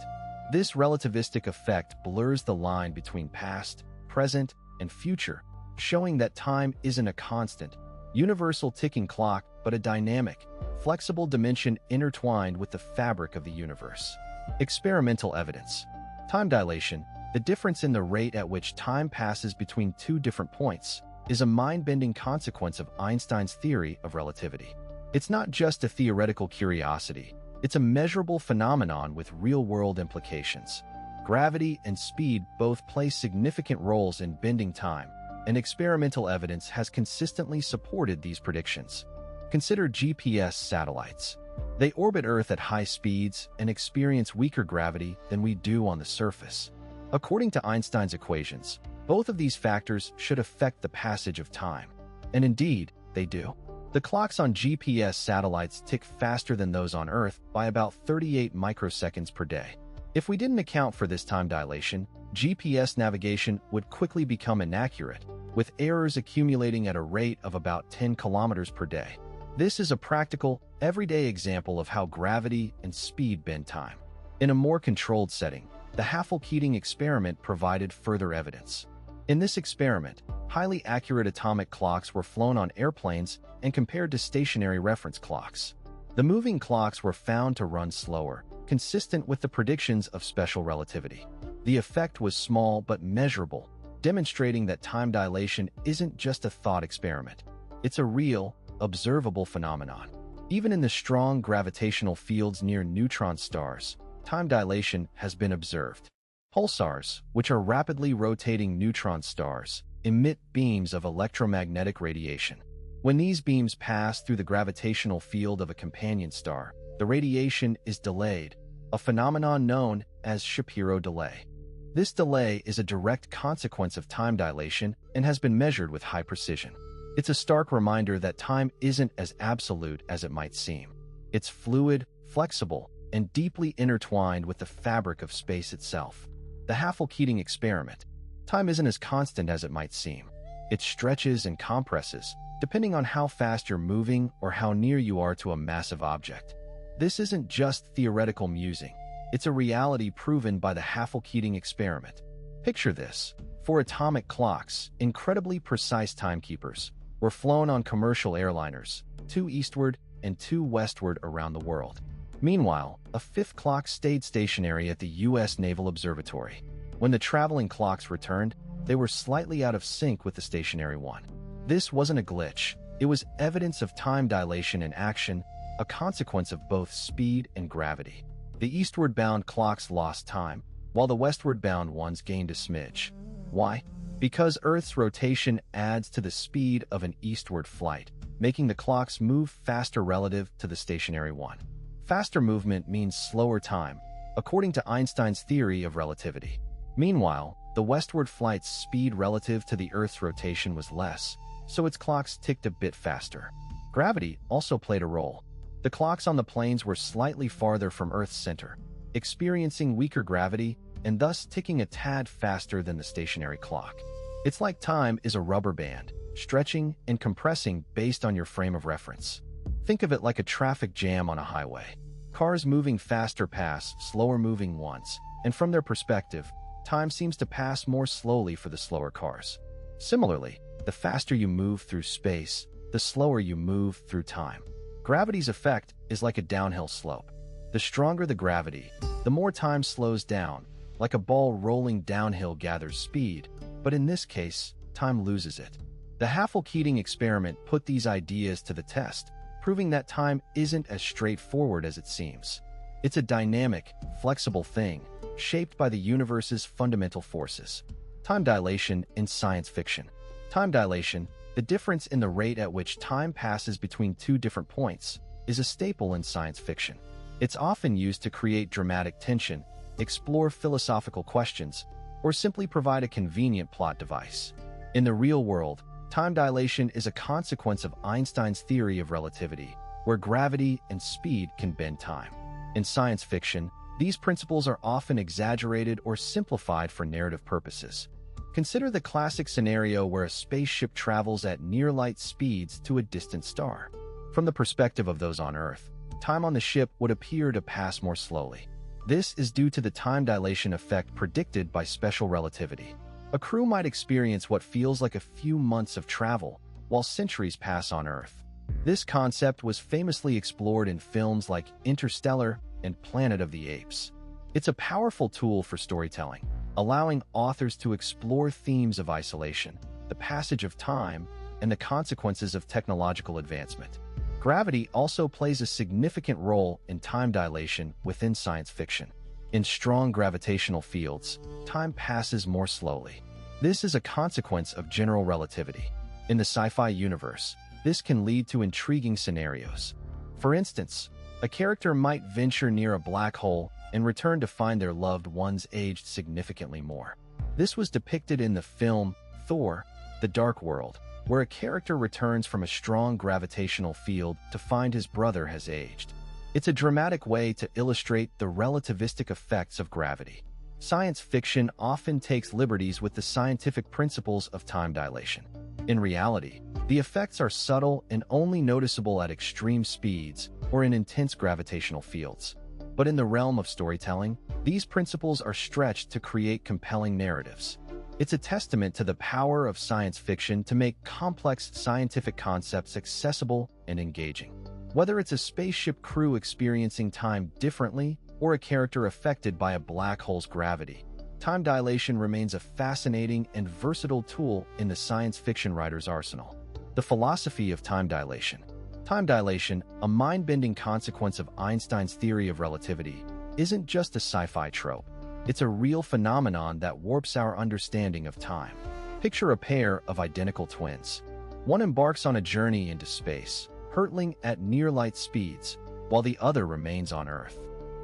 This relativistic effect blurs the line between past, present, and future, showing that time isn't a constant, universal ticking clock, but a dynamic, flexible dimension intertwined with the fabric of the universe. Experimental evidence. Time dilation, the difference in the rate at which time passes between two different points, is a mind-bending consequence of Einstein's theory of relativity. It's not just a theoretical curiosity, it's a measurable phenomenon with real-world implications. Gravity and speed both play significant roles in bending time, and experimental evidence has consistently supported these predictions. Consider GPS satellites. They orbit Earth at high speeds and experience weaker gravity than we do on the surface. According to Einstein's equations, both of these factors should affect the passage of time. And indeed, they do. The clocks on GPS satellites tick faster than those on Earth by about 38 microseconds per day. If we didn't account for this time dilation, GPS navigation would quickly become inaccurate, with errors accumulating at a rate of about 10 kilometers per day. This is a practical, everyday example of how gravity and speed bend time. In a more controlled setting, the hafele-keating experiment provided further evidence. In this experiment, highly accurate atomic clocks were flown on airplanes and compared to stationary reference clocks. The moving clocks were found to run slower, consistent with the predictions of special relativity. The effect was small but measurable, demonstrating that time dilation isn't just a thought experiment. It's a real, observable phenomenon. Even in the strong gravitational fields near neutron stars, time dilation has been observed. Pulsars, which are rapidly rotating neutron stars, emit beams of electromagnetic radiation. When these beams pass through the gravitational field of a companion star, the radiation is delayed, a phenomenon known as Shapiro delay. This delay is a direct consequence of time dilation and has been measured with high precision. It's a stark reminder that time isn't as absolute as it might seem. It's fluid, flexible, and deeply intertwined with the fabric of space itself. The hafele-keating experiment. Time isn't as constant as it might seem. It stretches and compresses, depending on how fast you're moving or how near you are to a massive object. This isn't just theoretical musing. It's a reality proven by the hafele-keating experiment. Picture this. 4 atomic clocks, incredibly precise timekeepers, were flown on commercial airliners, 2 eastward and 2 westward around the world. Meanwhile, a 5th clock stayed stationary at the U.S. Naval Observatory. When the traveling clocks returned, they were slightly out of sync with the stationary one. This wasn't a glitch. It was evidence of time dilation in action, a consequence of both speed and gravity. The eastward-bound clocks lost time, while the westward-bound ones gained a smidge. Why? Because Earth's rotation adds to the speed of an eastward flight, making the clocks move faster relative to the stationary one. Faster movement means slower time, according to Einstein's theory of relativity. Meanwhile, the westward flight's speed relative to the Earth's rotation was less, so its clocks ticked a bit faster. Gravity also played a role. The clocks on the planes were slightly farther from Earth's center, experiencing weaker gravity and thus ticking a tad faster than the stationary clock. It's like time is a rubber band, stretching and compressing based on your frame of reference. Think of it like a traffic jam on a highway. Cars moving faster pass slower moving ones, and from their perspective, time seems to pass more slowly for the slower cars. Similarly, the faster you move through space, the slower you move through time. Gravity's effect is like a downhill slope. The stronger the gravity, the more time slows down, like a ball rolling downhill gathers speed, but in this case, time loses it. The hafele-keating experiment put these ideas to the test, proving that time isn't as straightforward as it seems. It's a dynamic, flexible thing, shaped by the universe's fundamental forces. Time dilation in science fiction. Time dilation, the difference in the rate at which time passes between 2 different points, is a staple in science fiction. It's often used to create dramatic tension, explore philosophical questions, or simply provide a convenient plot device. In the real world, time dilation is a consequence of Einstein's theory of relativity, where gravity and speed can bend time. In science fiction, these principles are often exaggerated or simplified for narrative purposes. Consider the classic scenario where a spaceship travels at near-light speeds to a distant star. From the perspective of those on Earth, time on the ship would appear to pass more slowly. This is due to the time dilation effect predicted by special relativity. A crew might experience what feels like a few months of travel, while centuries pass on Earth. This concept was famously explored in films like Interstellar and Planet of the Apes. It's a powerful tool for storytelling, allowing authors to explore themes of isolation, the passage of time, and the consequences of technological advancement. Gravity also plays a significant role in time dilation within science fiction. In strong gravitational fields, time passes more slowly. This is a consequence of general relativity. In the sci-fi universe, this can lead to intriguing scenarios. For instance, a character might venture near a black hole and return to find their loved ones aged significantly more. This was depicted in the film Thor: The Dark World, where a character returns from a strong gravitational field to find his brother has aged. It's a dramatic way to illustrate the relativistic effects of gravity. Science fiction often takes liberties with the scientific principles of time dilation. In reality, the effects are subtle and only noticeable at extreme speeds or in intense gravitational fields. But in the realm of storytelling, these principles are stretched to create compelling narratives. It's a testament to the power of science fiction to make complex scientific concepts accessible and engaging. Whether it's a spaceship crew experiencing time differently or a character affected by a black hole's gravity, time dilation remains a fascinating and versatile tool in the science fiction writer's arsenal. The philosophy of time dilation. Time dilation, a mind-bending consequence of Einstein's theory of relativity, isn't just a sci-fi trope. It's a real phenomenon that warps our understanding of time. Picture a pair of identical twins. One embarks on a journey into space, hurtling at near-light speeds, while the other remains on Earth.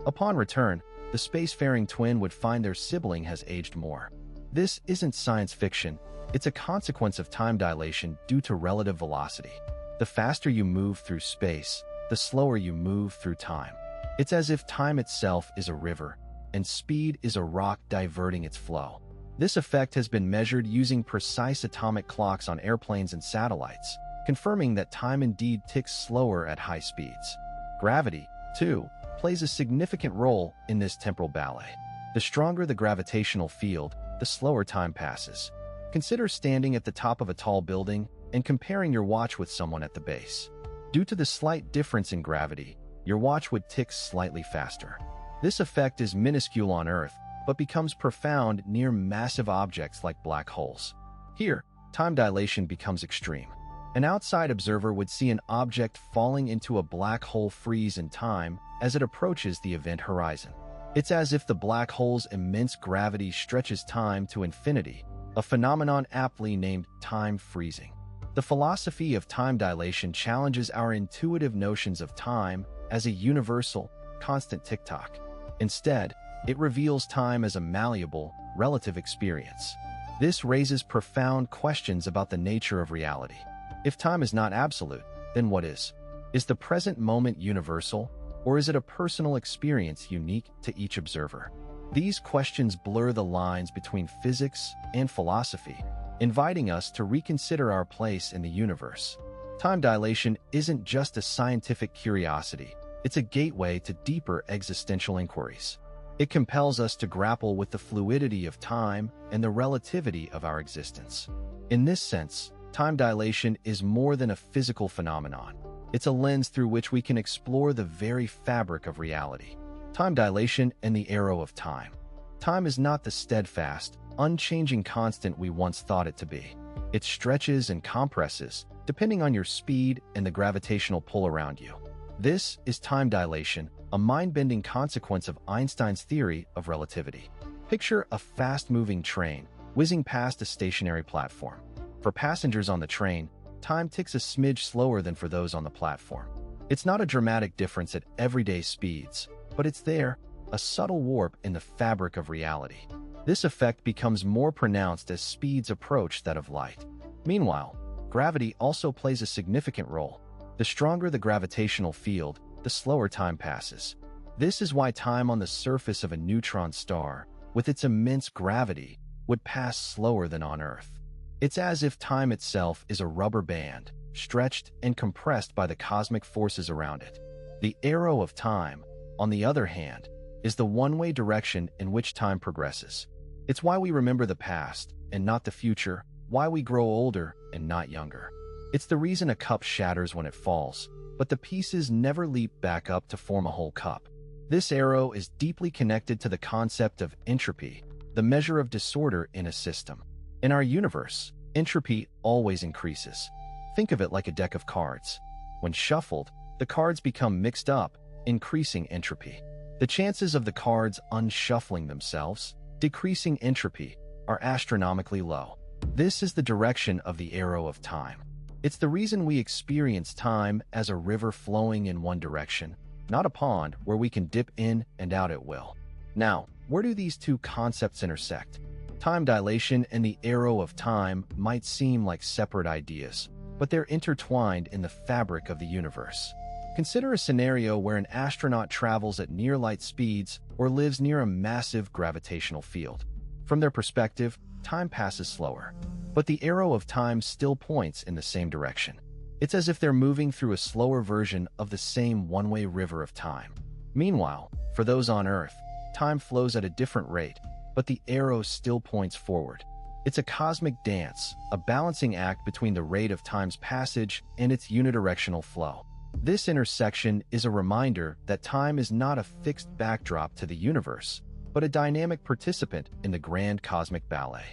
Upon return, the spacefaring twin would find their sibling has aged more. This isn't science fiction, it's a consequence of time dilation due to relative velocity. The faster you move through space, the slower you move through time. It's as if time itself is a river, and speed is a rock diverting its flow. This effect has been measured using precise atomic clocks on airplanes and satellites, confirming that time indeed ticks slower at high speeds. Gravity, too, plays a significant role in this temporal ballet. The stronger the gravitational field, the slower time passes. Consider standing at the top of a tall building and comparing your watch with someone at the base. Due to the slight difference in gravity, your watch would tick slightly faster. This effect is minuscule on Earth, but becomes profound near massive objects like black holes. Here, time dilation becomes extreme. An outside observer would see an object falling into a black hole freeze in time as it approaches the event horizon. It's as if the black hole's immense gravity stretches time to infinity, a phenomenon aptly named time freezing. The philosophy of time dilation challenges our intuitive notions of time as a universal, constant tick-tock. Instead, it reveals time as a malleable, relative experience. This raises profound questions about the nature of reality. If time is not absolute, then what is? Is the present moment universal, or is it a personal experience unique to each observer? These questions blur the lines between physics and philosophy, inviting us to reconsider our place in the universe. Time dilation isn't just a scientific curiosity, it's a gateway to deeper existential inquiries. It compels us to grapple with the fluidity of time and the relativity of our existence. In this sense, time dilation is more than a physical phenomenon. It's a lens through which we can explore the very fabric of reality. Time dilation and the arrow of time. Time is not the steadfast, unchanging constant we once thought it to be. It stretches and compresses, depending on your speed and the gravitational pull around you. This is time dilation, a mind-bending consequence of Einstein's theory of relativity. Picture a fast-moving train whizzing past a stationary platform. For passengers on the train, time ticks a smidge slower than for those on the platform. It's not a dramatic difference at everyday speeds, but it's there, a subtle warp in the fabric of reality. This effect becomes more pronounced as speeds approach that of light. Meanwhile, gravity also plays a significant role. The stronger the gravitational field, the slower time passes. This is why time on the surface of a neutron star, with its immense gravity, would pass slower than on Earth. It's as if time itself is a rubber band, stretched and compressed by the cosmic forces around it. The arrow of time, on the other hand, is the one-way direction in which time progresses. It's why we remember the past and not the future, why we grow older and not younger. It's the reason a cup shatters when it falls, but the pieces never leap back up to form a whole cup. This arrow is deeply connected to the concept of entropy, the measure of disorder in a system. In our universe, entropy always increases. Think of it like a deck of cards. When shuffled, the cards become mixed up, increasing entropy. The chances of the cards unshuffling themselves, decreasing entropy, are astronomically low. This is the direction of the arrow of time. It's the reason we experience time as a river flowing in one direction, not a pond where we can dip in and out at will. Now, where do these two concepts intersect? Time dilation and the arrow of time might seem like separate ideas, but they're intertwined in the fabric of the universe. Consider a scenario where an astronaut travels at near-light speeds or lives near a massive gravitational field. From their perspective, time passes slower, but the arrow of time still points in the same direction. It's as if they're moving through a slower version of the same one-way river of time. Meanwhile, for those on Earth, time flows at a different rate, but the arrow still points forward. It's a cosmic dance, a balancing act between the rate of time's passage and its unidirectional flow. This intersection is a reminder that time is not a fixed backdrop to the universe, but a dynamic participant in the grand cosmic ballet.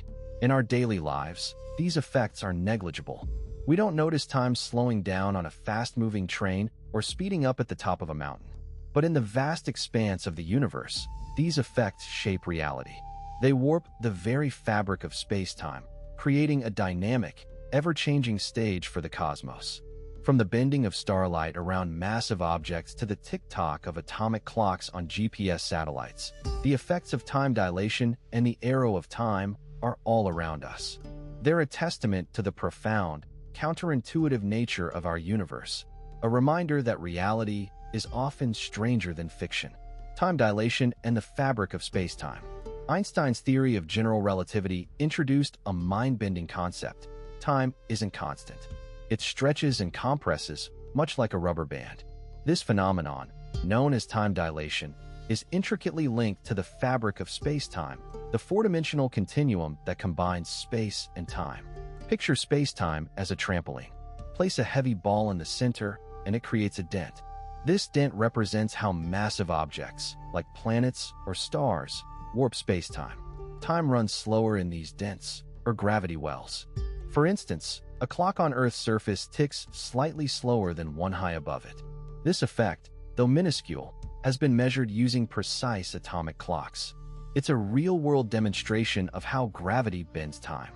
In our daily lives, these effects are negligible. We don't notice time slowing down on a fast-moving train or speeding up at the top of a mountain. But in the vast expanse of the universe, these effects shape reality. They warp the very fabric of space-time, creating a dynamic, ever-changing stage for the cosmos. From the bending of starlight around massive objects to the tick-tock of atomic clocks on GPS satellites, the effects of time dilation and the arrow of time are all around us. They're a testament to the profound, counterintuitive nature of our universe, a reminder that reality is often stranger than fiction. Time dilation and the fabric of space-time. Einstein's theory of general relativity introduced a mind-bending concept. Time isn't constant. It stretches and compresses, much like a rubber band. This phenomenon, known as time dilation, is intricately linked to the fabric of space-time, the four-dimensional continuum that combines space and time. Picture space-time as a trampoline. Place a heavy ball in the center, and it creates a dent. This dent represents how massive objects, like planets or stars, warp space-time. Time runs slower in these dents, or gravity wells. For instance, a clock on Earth's surface ticks slightly slower than one high above it. This effect, though minuscule, has been measured using precise atomic clocks. It's a real-world demonstration of how gravity bends time.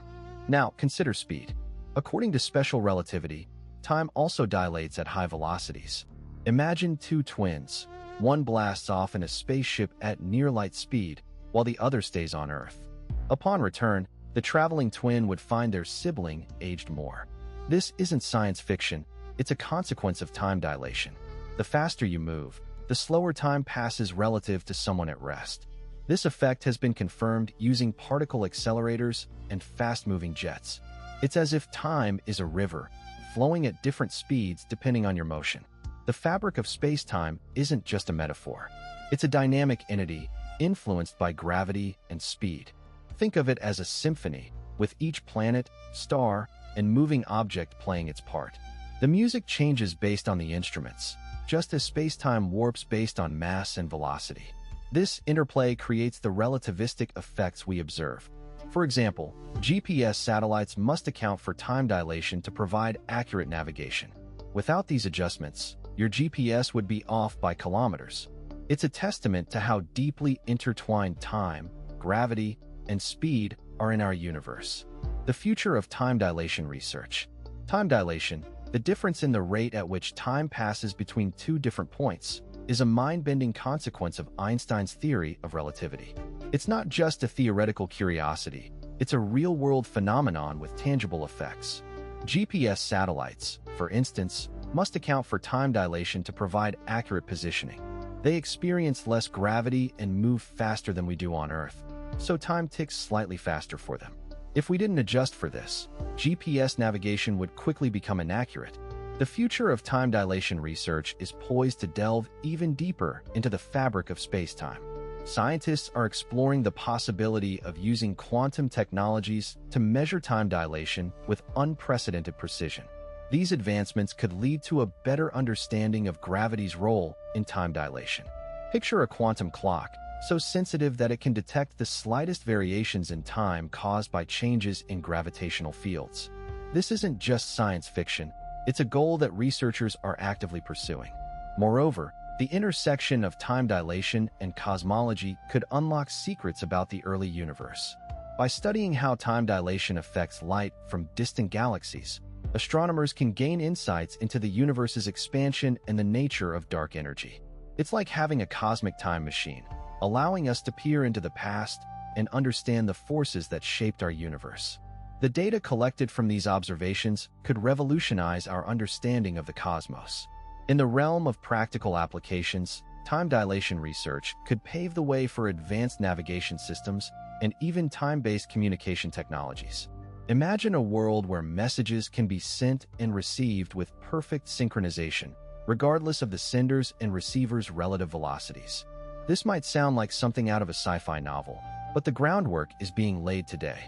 Now, consider speed. According to special relativity, time also dilates at high velocities. Imagine two twins. One blasts off in a spaceship at near-light speed, while the other stays on Earth. Upon return, the traveling twin would find their sibling aged more. This isn't science fiction, it's a consequence of time dilation. The faster you move, the slower time passes relative to someone at rest. This effect has been confirmed using particle accelerators and fast-moving jets. It's as if time is a river, flowing at different speeds depending on your motion. The fabric of space-time isn't just a metaphor. It's a dynamic entity influenced by gravity and speed. Think of it as a symphony, with each planet, star, and moving object playing its part. The music changes based on the instruments, just as space-time warps based on mass and velocity. This interplay creates the relativistic effects we observe. For example, GPS satellites must account for time dilation to provide accurate navigation. Without these adjustments, your GPS would be off by kilometers. It's a testament to how deeply intertwined time, gravity, and speed are in our universe. The future of time dilation research. Time dilation, the difference in the rate at which time passes between two different points, is a mind-bending consequence of Einstein's theory of relativity. It's not just a theoretical curiosity, it's a real-world phenomenon with tangible effects. GPS satellites, for instance, must account for time dilation to provide accurate positioning. They experience less gravity and move faster than we do on Earth, so time ticks slightly faster for them. If we didn't adjust for this, GPS navigation would quickly become inaccurate. The future of time dilation research is poised to delve even deeper into the fabric of space-time. Scientists are exploring the possibility of using quantum technologies to measure time dilation with unprecedented precision. These advancements could lead to a better understanding of gravity's role in time dilation. Picture a quantum clock, so sensitive that it can detect the slightest variations in time caused by changes in gravitational fields. This isn't just science fiction, it's a goal that researchers are actively pursuing. Moreover, the intersection of time dilation and cosmology could unlock secrets about the early universe. By studying how time dilation affects light from distant galaxies, astronomers can gain insights into the universe's expansion and the nature of dark energy. It's like having a cosmic time machine, allowing us to peer into the past and understand the forces that shaped our universe. The data collected from these observations could revolutionize our understanding of the cosmos. In the realm of practical applications, time dilation research could pave the way for advanced navigation systems and even time-based communication technologies. Imagine a world where messages can be sent and received with perfect synchronization, regardless of the sender's and receiver's relative velocities. This might sound like something out of a sci-fi novel, but the groundwork is being laid today.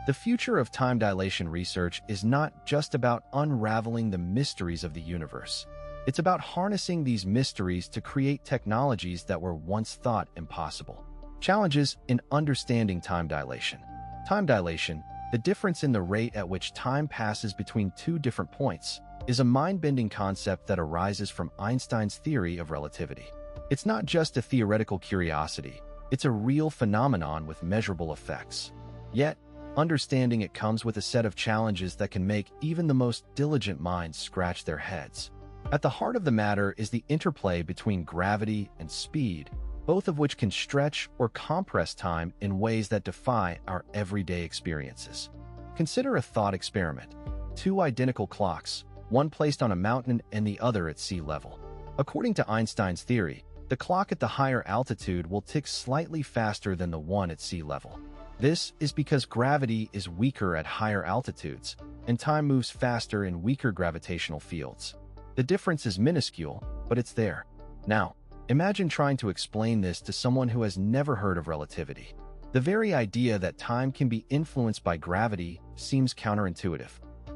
The future of time dilation research is not just about unraveling the mysteries of the universe. It's about harnessing these mysteries to create technologies that were once thought impossible. Challenges in understanding time dilation. Time dilation, the difference in the rate at which time passes between two different points, is a mind-bending concept that arises from Einstein's theory of relativity. It's not just a theoretical curiosity, it's a real phenomenon with measurable effects. Yet, understanding it comes with a set of challenges that can make even the most diligent minds scratch their heads. At the heart of the matter is the interplay between gravity and speed, both of which can stretch or compress time in ways that defy our everyday experiences. Consider a thought experiment. Two identical clocks, one placed on a mountain and the other at sea level. According to Einstein's theory, the clock at the higher altitude will tick slightly faster than the one at sea level. This is because gravity is weaker at higher altitudes, and time moves faster in weaker gravitational fields. The difference is minuscule, but it's there. Now, imagine trying to explain this to someone who has never heard of relativity. The very idea that time can be influenced by gravity seems counterintuitive.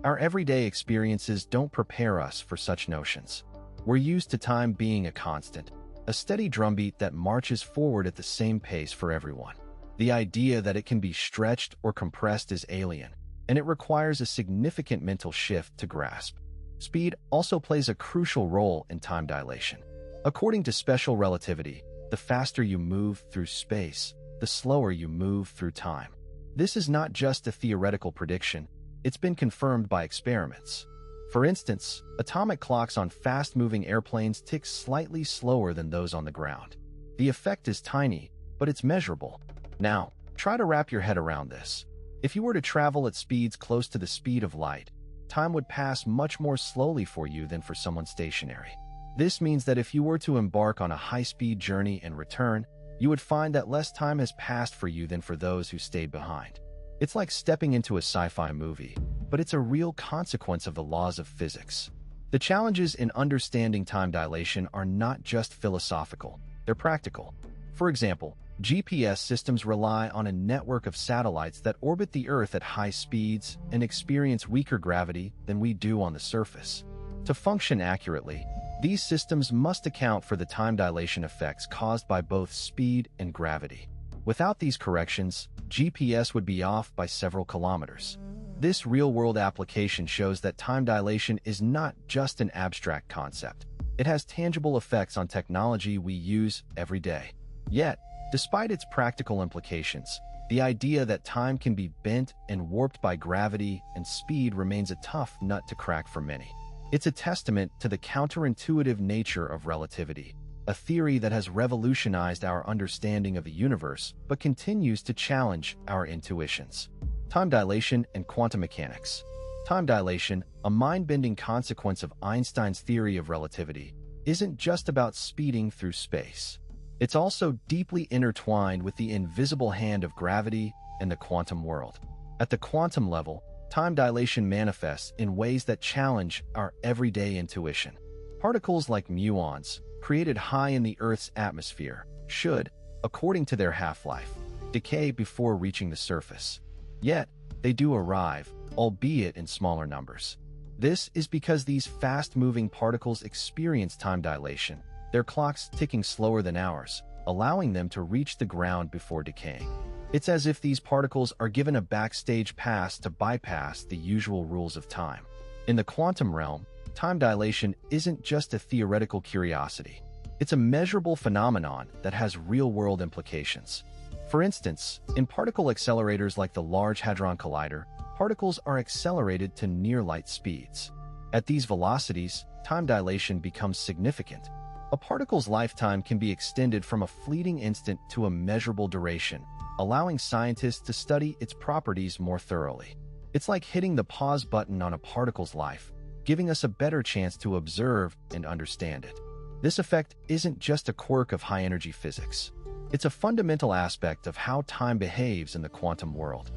Our everyday experiences don't prepare us for such notions. We're used to time being a constant, a steady drumbeat that marches forward at the same pace for everyone. The idea that it can be stretched or compressed is alien, and it requires a significant mental shift to grasp. Speed also plays a crucial role in time dilation. According to special relativity, the faster you move through space, the slower you move through time. This is not just a theoretical prediction, it's been confirmed by experiments. For instance, atomic clocks on fast-moving airplanes tick slightly slower than those on the ground. The effect is tiny, but it's measurable. Now, try to wrap your head around this. If you were to travel at speeds close to the speed of light, time would pass much more slowly for you than for someone stationary. This means that if you were to embark on a high-speed journey and return, you would find that less time has passed for you than for those who stayed behind. It's like stepping into a sci-fi movie, but it's a real consequence of the laws of physics. The challenges in understanding time dilation are not just philosophical, they're practical. For example, GPS systems rely on a network of satellites that orbit the Earth at high speeds and experience weaker gravity than we do on the surface. To function accurately, these systems must account for the time dilation effects caused by both speed and gravity. Without these corrections, GPS would be off by several kilometers. This real-world application shows that time dilation is not just an abstract concept. It has tangible effects on technology we use every day. Yet, despite its practical implications, the idea that time can be bent and warped by gravity and speed remains a tough nut to crack for many. It's a testament to the counterintuitive nature of relativity, a theory that has revolutionized our understanding of the universe but continues to challenge our intuitions. Time dilation and quantum mechanics. Time dilation, a mind-bending consequence of Einstein's theory of relativity, isn't just about speeding through space. It's also deeply intertwined with the invisible hand of gravity and the quantum world. At the quantum level, time dilation manifests in ways that challenge our everyday intuition. Particles like muons, created high in the Earth's atmosphere, should, according to their half-life, decay before reaching the surface. Yet, they do arrive, albeit in smaller numbers. This is because these fast-moving particles experience time dilation, their clocks ticking slower than ours, allowing them to reach the ground before decaying. It's as if these particles are given a backstage pass to bypass the usual rules of time. In the quantum realm, time dilation isn't just a theoretical curiosity. It's a measurable phenomenon that has real-world implications. For instance, in particle accelerators like the Large Hadron Collider, particles are accelerated to near-light speeds. At these velocities, time dilation becomes significant. A particle's lifetime can be extended from a fleeting instant to a measurable duration, allowing scientists to study its properties more thoroughly. It's like hitting the pause button on a particle's life, giving us a better chance to observe and understand it. This effect isn't just a quirk of high-energy physics. It's a fundamental aspect of how time behaves in the quantum world.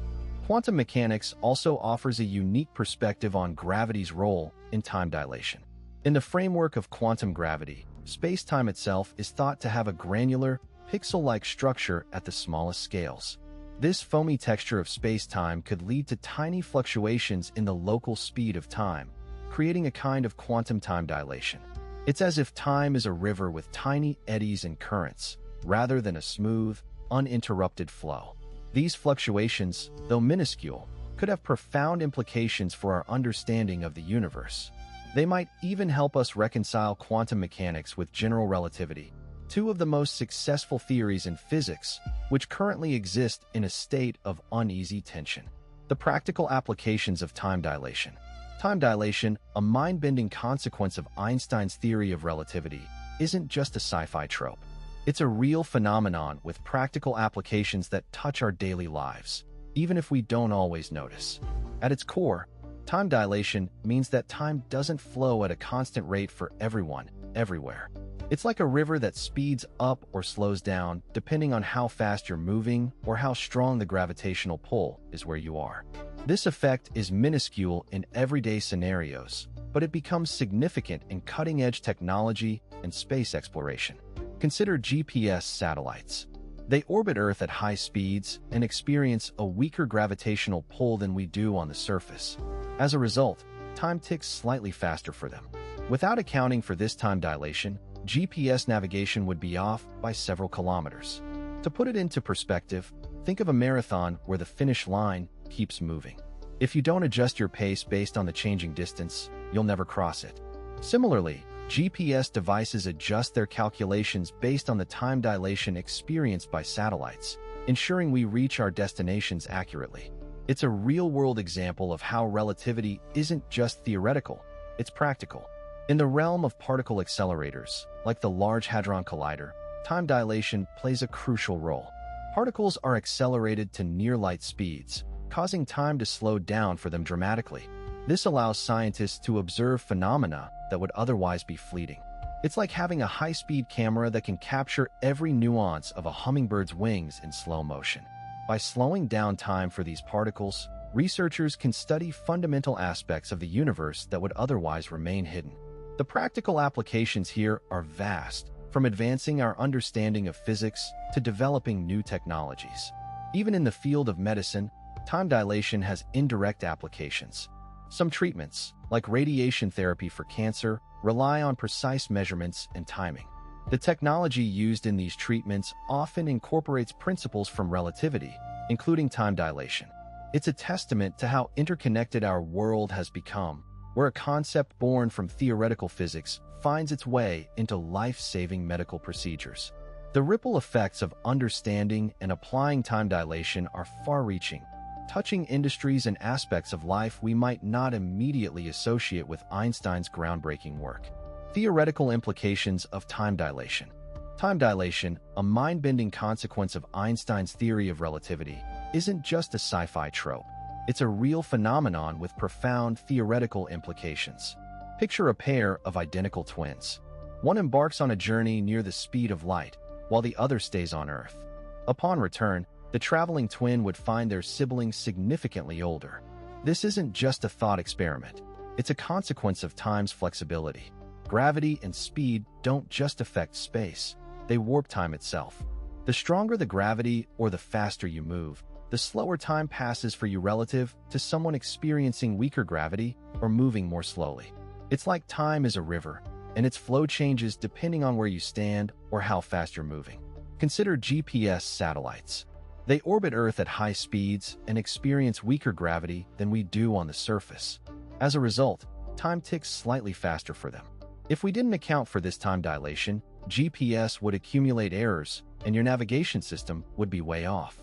Quantum mechanics also offers a unique perspective on gravity's role in time dilation. In the framework of quantum gravity, space-time itself is thought to have a granular, pixel-like structure at the smallest scales. This foamy texture of space-time could lead to tiny fluctuations in the local speed of time, creating a kind of quantum time dilation. It's as if time is a river with tiny eddies and currents, rather than a smooth, uninterrupted flow. These fluctuations, though minuscule, could have profound implications for our understanding of the universe. They might even help us reconcile quantum mechanics with general relativity, two of the most successful theories in physics, which currently exist in a state of uneasy tension. The practical applications of time dilation. Time dilation, a mind-bending consequence of Einstein's theory of relativity, isn't just a sci-fi trope. It's a real phenomenon with practical applications that touch our daily lives, even if we don't always notice. At its core, time dilation means that time doesn't flow at a constant rate for everyone, everywhere. It's like a river that speeds up or slows down depending on how fast you're moving or how strong the gravitational pull is where you are. This effect is minuscule in everyday scenarios, but it becomes significant in cutting-edge technology and space exploration. Consider GPS satellites. They orbit Earth at high speeds and experience a weaker gravitational pull than we do on the surface. As a result, time ticks slightly faster for them. Without accounting for this time dilation, GPS navigation would be off by several kilometers. To put it into perspective, think of a marathon where the finish line keeps moving. If you don't adjust your pace based on the changing distance, you'll never cross it. Similarly, GPS devices adjust their calculations based on the time dilation experienced by satellites, ensuring we reach our destinations accurately. It's a real-world example of how relativity isn't just theoretical, it's practical. In the realm of particle accelerators, like the Large Hadron Collider, time dilation plays a crucial role. Particles are accelerated to near-light speeds, causing time to slow down for them dramatically. This allows scientists to observe phenomena that would otherwise be fleeting. It's like having a high-speed camera that can capture every nuance of a hummingbird's wings in slow motion. By slowing down time for these particles, researchers can study fundamental aspects of the universe that would otherwise remain hidden. The practical applications here are vast, from advancing our understanding of physics to developing new technologies. Even in the field of medicine, time dilation has indirect applications. Some treatments, like radiation therapy for cancer, rely on precise measurements and timing. The technology used in these treatments often incorporates principles from relativity, including time dilation. It's a testament to how interconnected our world has become, where a concept born from theoretical physics finds its way into life-saving medical procedures. The ripple effects of understanding and applying time dilation are far-reaching, touching industries and aspects of life we might not immediately associate with Einstein's groundbreaking work. Theoretical implications of time dilation. Time dilation, a mind-bending consequence of Einstein's theory of relativity, isn't just a sci-fi trope. It's a real phenomenon with profound theoretical implications. Picture a pair of identical twins. One embarks on a journey near the speed of light, while the other stays on Earth. Upon return, the traveling twin would find their siblings significantly older. This isn't just a thought experiment. It's a consequence of time's flexibility. Gravity and speed don't just affect space, they warp time itself. The stronger the gravity or the faster you move, the slower time passes for you relative to someone experiencing weaker gravity or moving more slowly. It's like time is a river, and its flow changes depending on where you stand or how fast you're moving. Consider GPS satellites. They orbit Earth at high speeds and experience weaker gravity than we do on the surface. As a result, time ticks slightly faster for them. If we didn't account for this time dilation, GPS would accumulate errors, and your navigation system would be way off.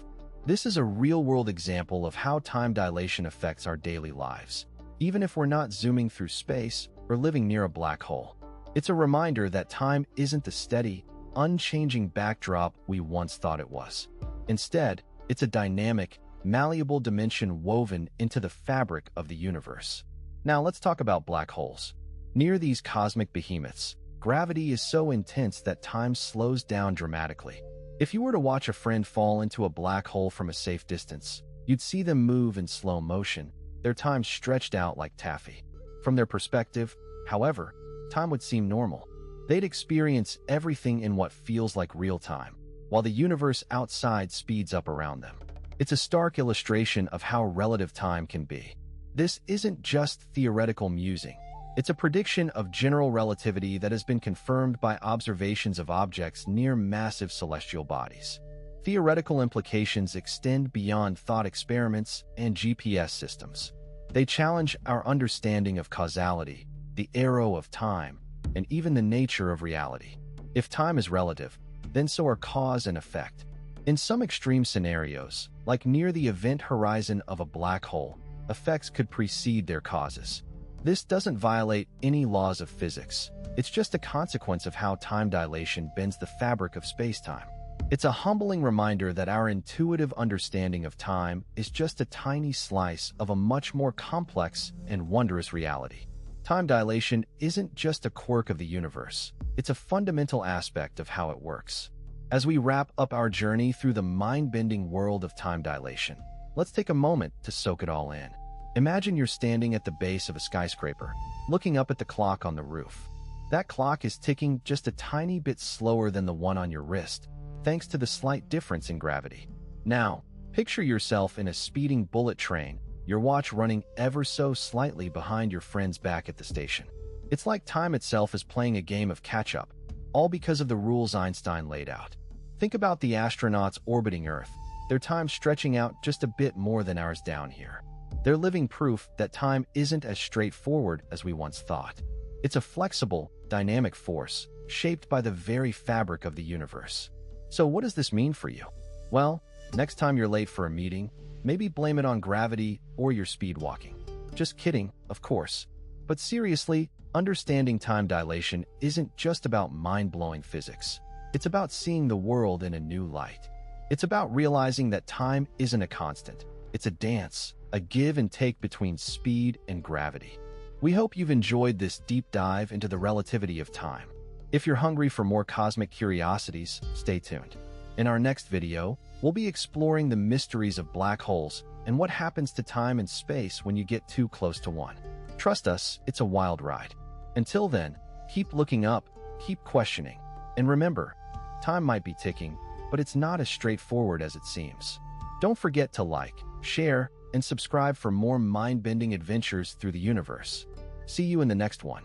This is a real-world example of how time dilation affects our daily lives, even if we're not zooming through space or living near a black hole. It's a reminder that time isn't the steady, unchanging backdrop we once thought it was. Instead, it's a dynamic, malleable dimension woven into the fabric of the universe. Now let's talk about black holes. Near these cosmic behemoths, gravity is so intense that time slows down dramatically. If you were to watch a friend fall into a black hole from a safe distance, you'd see them move in slow motion, their time stretched out like taffy. From their perspective, however, time would seem normal. They'd experience everything in what feels like real time, while the universe outside speeds up around them. It's a stark illustration of how relative time can be. This isn't just theoretical musing. It's a prediction of general relativity that has been confirmed by observations of objects near massive celestial bodies. Theoretical implications extend beyond thought experiments and GPS systems. They challenge our understanding of causality, the arrow of time, and even the nature of reality. If time is relative, then so are cause and effect. In some extreme scenarios, like near the event horizon of a black hole, effects could precede their causes. This doesn't violate any laws of physics. It's just a consequence of how time dilation bends the fabric of spacetime. It's a humbling reminder that our intuitive understanding of time is just a tiny slice of a much more complex and wondrous reality. Time dilation isn't just a quirk of the universe. It's a fundamental aspect of how it works. As we wrap up our journey through the mind-bending world of time dilation, let's take a moment to soak it all in. Imagine you're standing at the base of a skyscraper, looking up at the clock on the roof. That clock is ticking just a tiny bit slower than the one on your wrist, thanks to the slight difference in gravity. Now, picture yourself in a speeding bullet train, your watch running ever so slightly behind your friend's back at the station. It's like time itself is playing a game of catch-up, all because of the rules Einstein laid out. Think about the astronauts orbiting Earth, their time stretching out just a bit more than ours down here. They're living proof that time isn't as straightforward as we once thought. It's a flexible, dynamic force, shaped by the very fabric of the universe. So what does this mean for you? Well, next time you're late for a meeting, maybe blame it on gravity or your speed walking. Just kidding, of course. But seriously, understanding time dilation isn't just about mind-blowing physics. It's about seeing the world in a new light. It's about realizing that time isn't a constant. It's a dance, a give and take between speed and gravity. We hope you've enjoyed this deep dive into the relativity of time. If you're hungry for more cosmic curiosities, stay tuned. In our next video, we'll be exploring the mysteries of black holes and what happens to time and space when you get too close to one. Trust us, it's a wild ride. Until then, keep looking up, keep questioning, and remember, time might be ticking, but it's not as straightforward as it seems. Don't forget to like, share, and subscribe for more mind-bending adventures through the universe. See you in the next one.